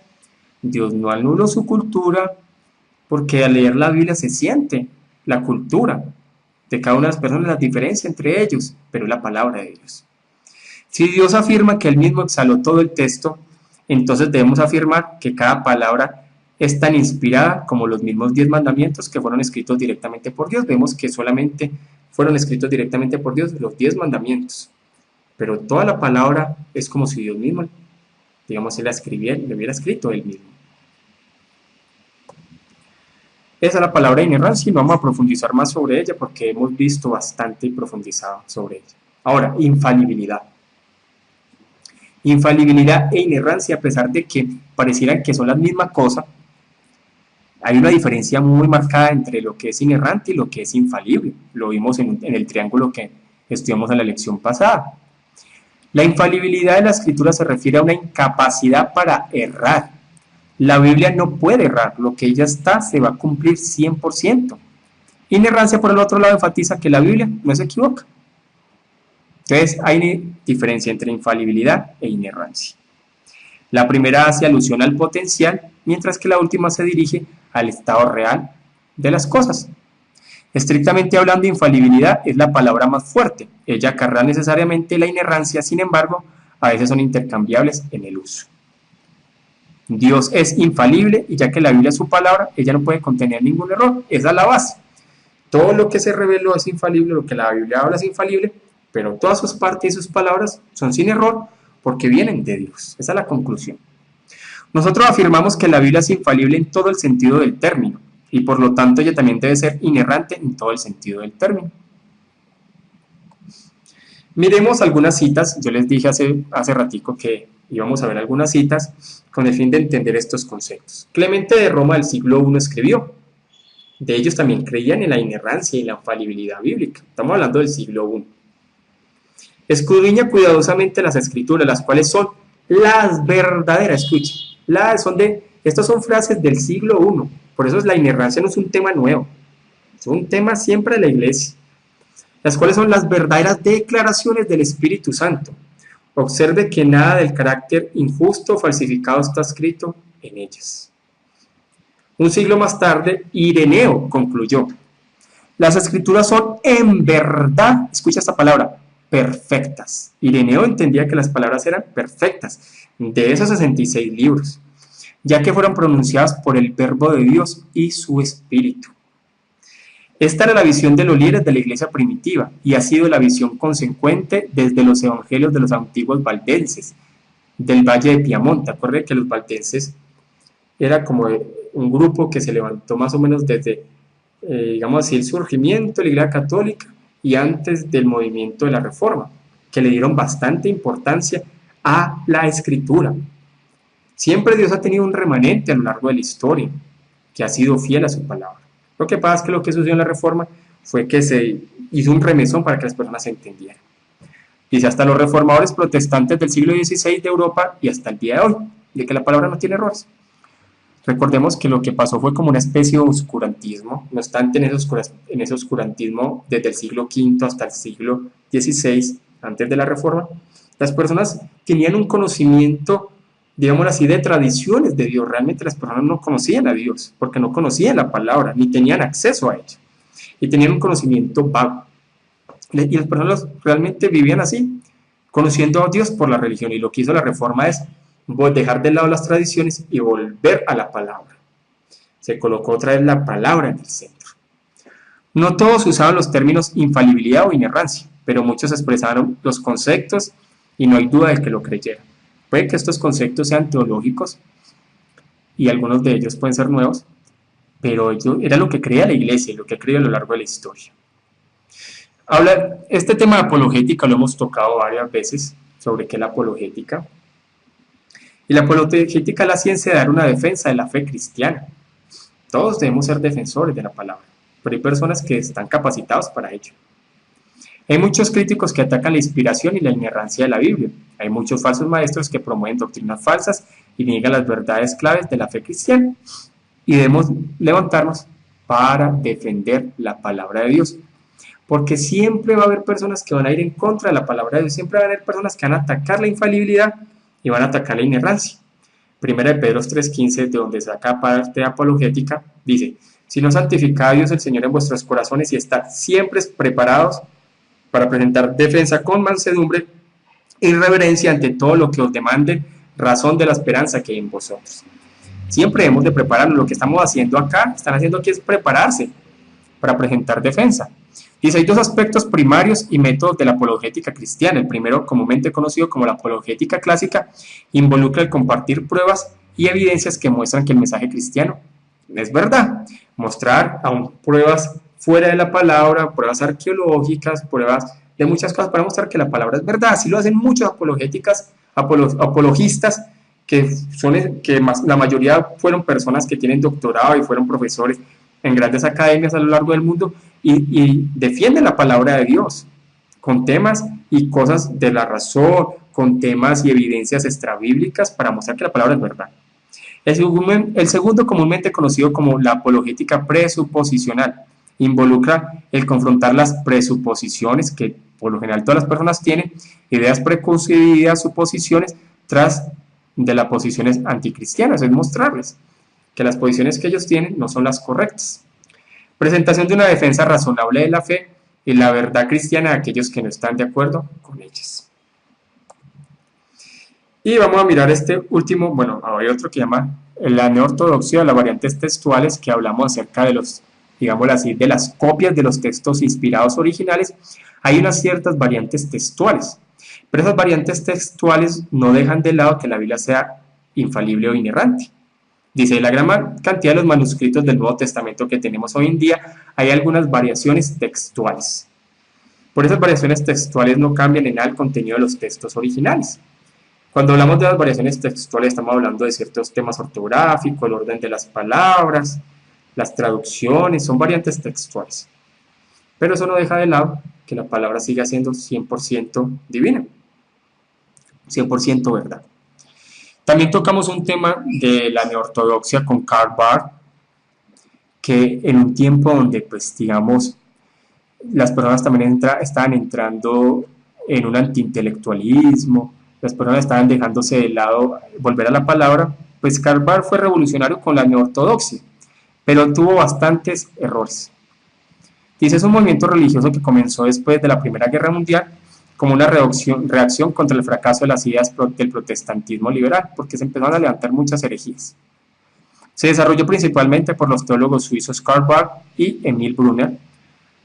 Dios no anuló su cultura, porque al leer la Biblia se siente la cultura de cada una de las personas, la diferencia entre ellos, pero es la palabra de Dios. Si Dios afirma que Él mismo exhaló todo el texto, entonces debemos afirmar que cada palabra es tan inspirada como los mismos 10 mandamientos que fueron escritos directamente por Dios. Vemos que solamente fueron escritos directamente por Dios los 10 mandamientos, pero toda la palabra es como si Dios mismo, digamos, Él le hubiera escrito Él mismo. Esa es la palabra inerrancia y no vamos a profundizar más sobre ella porque hemos visto bastante y profundizado sobre ella. Ahora, infalibilidad. Infalibilidad e inerrancia, a pesar de que parecieran que son la misma cosa, hay una diferencia muy marcada entre lo que es inerrante y lo que es infalible. Lo vimos en el triángulo que estudiamos en la lección pasada. La infalibilidad de la Escritura se refiere a una incapacidad para errar. La Biblia no puede errar, lo que ella está se va a cumplir 100%. Inerrancia, por el otro lado, enfatiza que la Biblia no se equivoca. Entonces, hay una diferencia entre infalibilidad e inerrancia. La primera hace alusión al potencial, mientras que la última se dirige al estado real de las cosas. Estrictamente hablando, infalibilidad es la palabra más fuerte. Ella acarrea necesariamente la inerrancia, sin embargo, a veces son intercambiables en el uso. Dios es infalible y ya que la Biblia es su palabra, ella no puede contener ningún error. Esa es la base. Todo lo que se reveló es infalible, lo que la Biblia habla es infalible, pero todas sus partes y sus palabras son sin error porque vienen de Dios. Esa es la conclusión. Nosotros afirmamos que la Biblia es infalible en todo el sentido del término y por lo tanto ella también debe ser inerrante en todo el sentido del término. Miremos algunas citas. Yo les dije hace ratico que íbamos a ver algunas citas con el fin de entender estos conceptos. Clemente de Roma del siglo I escribió: de ellos también creían en la inerrancia y la infalibilidad bíblica. Estamos hablando del siglo I. Escudriña cuidadosamente las escrituras, las cuales son las verdaderas. Escuchen, estas son frases del siglo I. Por eso la inerrancia no es un tema nuevo, es un tema siempre de la iglesia. Las cuales son las verdaderas declaraciones del Espíritu Santo. Observe que nada del carácter injusto o falsificado está escrito en ellas. Un siglo más tarde, Ireneo concluyó: las escrituras son en verdad, escucha esta palabra, perfectas. Ireneo entendía que las palabras eran perfectas, de esos 66 libros, ya que fueron pronunciadas por el Verbo de Dios y su Espíritu. Esta era la visión de los líderes de la iglesia primitiva y ha sido la visión consecuente desde los evangelios de los antiguos valdenses del Valle de Piamonte. Acuérdense que los valdenses era como un grupo que se levantó más o menos desde, digamos así, el surgimiento de la Iglesia Católica y antes del movimiento de la Reforma, que le dieron bastante importancia a la escritura. Siempre Dios ha tenido un remanente a lo largo de la historia, que ha sido fiel a su palabra. Lo que pasa es que lo que sucedió en la Reforma fue que se hizo un remesón para que las personas se entendieran. Dice, hasta los reformadores protestantes del siglo XVI de Europa y hasta el día de hoy, de que la palabra no tiene errores. Recordemos que lo que pasó fue como una especie de oscurantismo, no obstante en ese oscurantismo desde el siglo V hasta el siglo XVI, antes de la Reforma, las personas tenían un conocimiento, digamos así, de tradiciones de Dios. Realmente las personas no conocían a Dios, porque no conocían la palabra, ni tenían acceso a ella, y tenían un conocimiento vago. Y las personas realmente vivían así, conociendo a Dios por la religión, y lo que hizo la Reforma es dejar de lado las tradiciones y volver a la palabra. Se colocó otra vez la palabra en el centro. No todos usaban los términos infalibilidad o inerrancia, pero muchos expresaron los conceptos y no hay duda de que lo creyeran. Puede que estos conceptos sean teológicos y algunos de ellos pueden ser nuevos, pero era lo que creía la iglesia y lo que creía a lo largo de la historia. Este tema de apologética lo hemos tocado varias veces, sobre qué es la apologética. Y la apologética es la ciencia de dar una defensa de la fe cristiana. Todos debemos ser defensores de la palabra, pero hay personas que están capacitados para ello. Hay muchos críticos que atacan la inspiración y la inerrancia de la Biblia. Hay muchos falsos maestros que promueven doctrinas falsas y niegan las verdades claves de la fe cristiana. Y debemos levantarnos para defender la palabra de Dios. Porque siempre va a haber personas que van a ir en contra de la palabra de Dios. Siempre va a haber personas que van a atacar la infalibilidad y van a atacar la inerrancia. Primera de Pedro 3:15, de donde saca parte apologética, dice: si no santificad a Dios el Señor en vuestros corazones y estad siempre preparados para presentar defensa con mansedumbre y reverencia ante todo lo que os demande razón de la esperanza que hay en vosotros. Siempre debemos de prepararnos. Lo que estamos haciendo acá, están haciendo aquí es prepararse para presentar defensa. Dice, hay dos aspectos primarios y métodos de la apologética cristiana. El primero, comúnmente conocido como la apologética clásica, involucra el compartir pruebas y evidencias que muestran que el mensaje cristiano es verdad. Mostrar aún pruebas fuera de la palabra, pruebas arqueológicas, pruebas de muchas cosas para mostrar que la palabra es verdad. Así lo hacen muchos apologistas, la mayoría fueron personas que tienen doctorado y fueron profesores en grandes academias a lo largo del mundo y defienden la palabra de Dios con temas y cosas de la razón, con temas y evidencias extrabíblicas para mostrar que la palabra es verdad. El segundo, comúnmente conocido como la apologética presuposicional, involucra el confrontar las presuposiciones que por lo general todas las personas tienen, ideas preconcebidas, suposiciones, tras de las posiciones anticristianas, es mostrarles que las posiciones que ellos tienen no son las correctas. Presentación de una defensa razonable de la fe y la verdad cristiana de aquellos que no están de acuerdo con ellas. Y vamos a mirar este último, bueno, hay otro que llama la neortodoxia, las variantes textuales, que hablamos acerca de los, digámoslo así, de las copias de los textos inspirados originales. Hay unas ciertas variantes textuales, pero esas variantes textuales no dejan de lado que la Biblia sea infalible o inerrante. Dice, la gran cantidad de los manuscritos del Nuevo Testamento que tenemos hoy en día, hay algunas variaciones textuales. Por esas variaciones textuales no cambian en nada el contenido de los textos originales. Cuando hablamos de las variaciones textuales, estamos hablando de ciertos temas ortográficos, el orden de las palabras, las traducciones, son variantes textuales. Pero eso no deja de lado que la palabra siga siendo 100% divina, 100% verdad. También tocamos un tema de la neortodoxia con Karl Barth, que en un tiempo donde, pues, digamos, las personas también estaban entrando en un antiintelectualismo, las personas estaban dejándose de lado volver a la palabra, pues Karl Barth fue revolucionario con la neortodoxia, pero tuvo bastantes errores. Dice, es un movimiento religioso que comenzó después de la Primera Guerra Mundial como una reacción contra el fracaso de las ideas del protestantismo liberal, porque se empezaron a levantar muchas herejías. Se desarrolló principalmente por los teólogos suizos Karl Barth y Emil Brunner.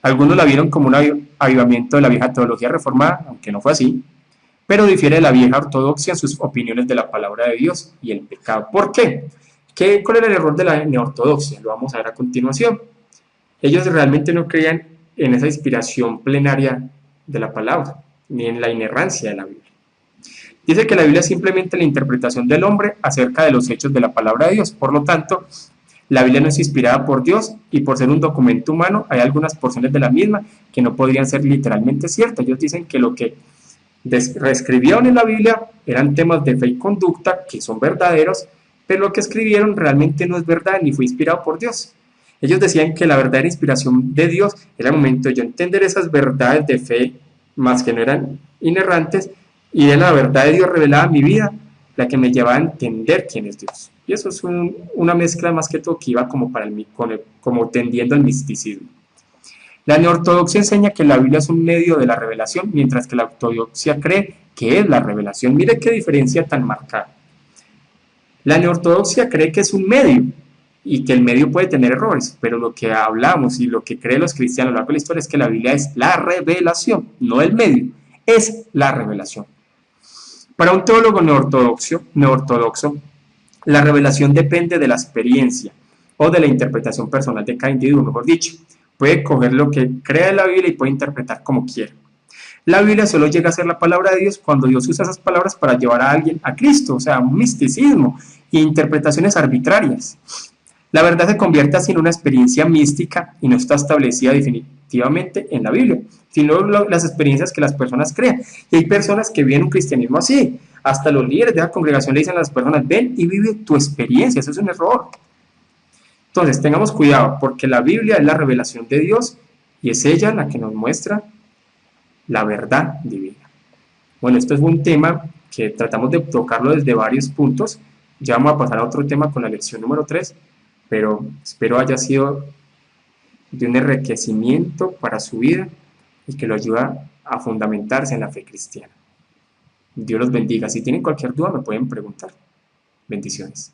Algunos la vieron como un avivamiento de la vieja teología reformada, aunque no fue así, pero difiere de la vieja ortodoxia en sus opiniones de la palabra de Dios y el pecado. ¿Por qué? ¿Cuál era el error de la neortodoxia? Lo vamos a ver a continuación. Ellos realmente no creían en esa inspiración plenaria de la palabra, ni en la inerrancia de la Biblia. Dice que la Biblia es simplemente la interpretación del hombre acerca de los hechos de la palabra de Dios. Por lo tanto, la Biblia no es inspirada por Dios y por ser un documento humano, hay algunas porciones de la misma que no podrían ser literalmente ciertas. Ellos dicen que lo que reescribieron en la Biblia eran temas de fe y conducta que son verdaderos, pero lo que escribieron realmente no es verdad ni fue inspirado por Dios. Ellos decían que la verdadera inspiración de Dios era el momento de yo entender esas verdades de fe, más que no eran inerrantes, y de la verdad de Dios revelada en mi vida, la que me llevaba a entender quién es Dios. Y eso es una mezcla más que todo que iba como tendiendo al misticismo. La neortodoxia enseña que la Biblia es un medio de la revelación, mientras que la ortodoxia cree que es la revelación. Mire qué diferencia tan marcada. La neortodoxia cree que es un medio y que el medio puede tener errores, pero lo que hablamos y lo que creen los cristianos a lo largo de la historia es que la Biblia es la revelación, no el medio, es la revelación. Para un teólogo neortodoxo, la revelación depende de la experiencia o de la interpretación personal de cada individuo, mejor dicho. Puede coger lo que crea en la Biblia y puede interpretar como quiera. La Biblia solo llega a ser la palabra de Dios cuando Dios usa esas palabras para llevar a alguien a Cristo, o sea, un misticismo e interpretaciones arbitrarias. La verdad se convierte así en una experiencia mística y no está establecida definitivamente en la Biblia, sino las experiencias que las personas crean. Y hay personas que viven un cristianismo así. Hasta los líderes de la congregación le dicen a las personas, ven y vive tu experiencia. Eso es un error. Entonces, tengamos cuidado, porque la Biblia es la revelación de Dios y es ella la que nos muestra la verdad divina. Bueno, esto es un tema que tratamos de tocarlo desde varios puntos. Ya vamos a pasar a otro tema con la lección número 3, pero espero haya sido de un enriquecimiento para su vida y que lo ayuda a fundamentarse en la fe cristiana. Dios los bendiga. Si tienen cualquier duda me pueden preguntar. Bendiciones.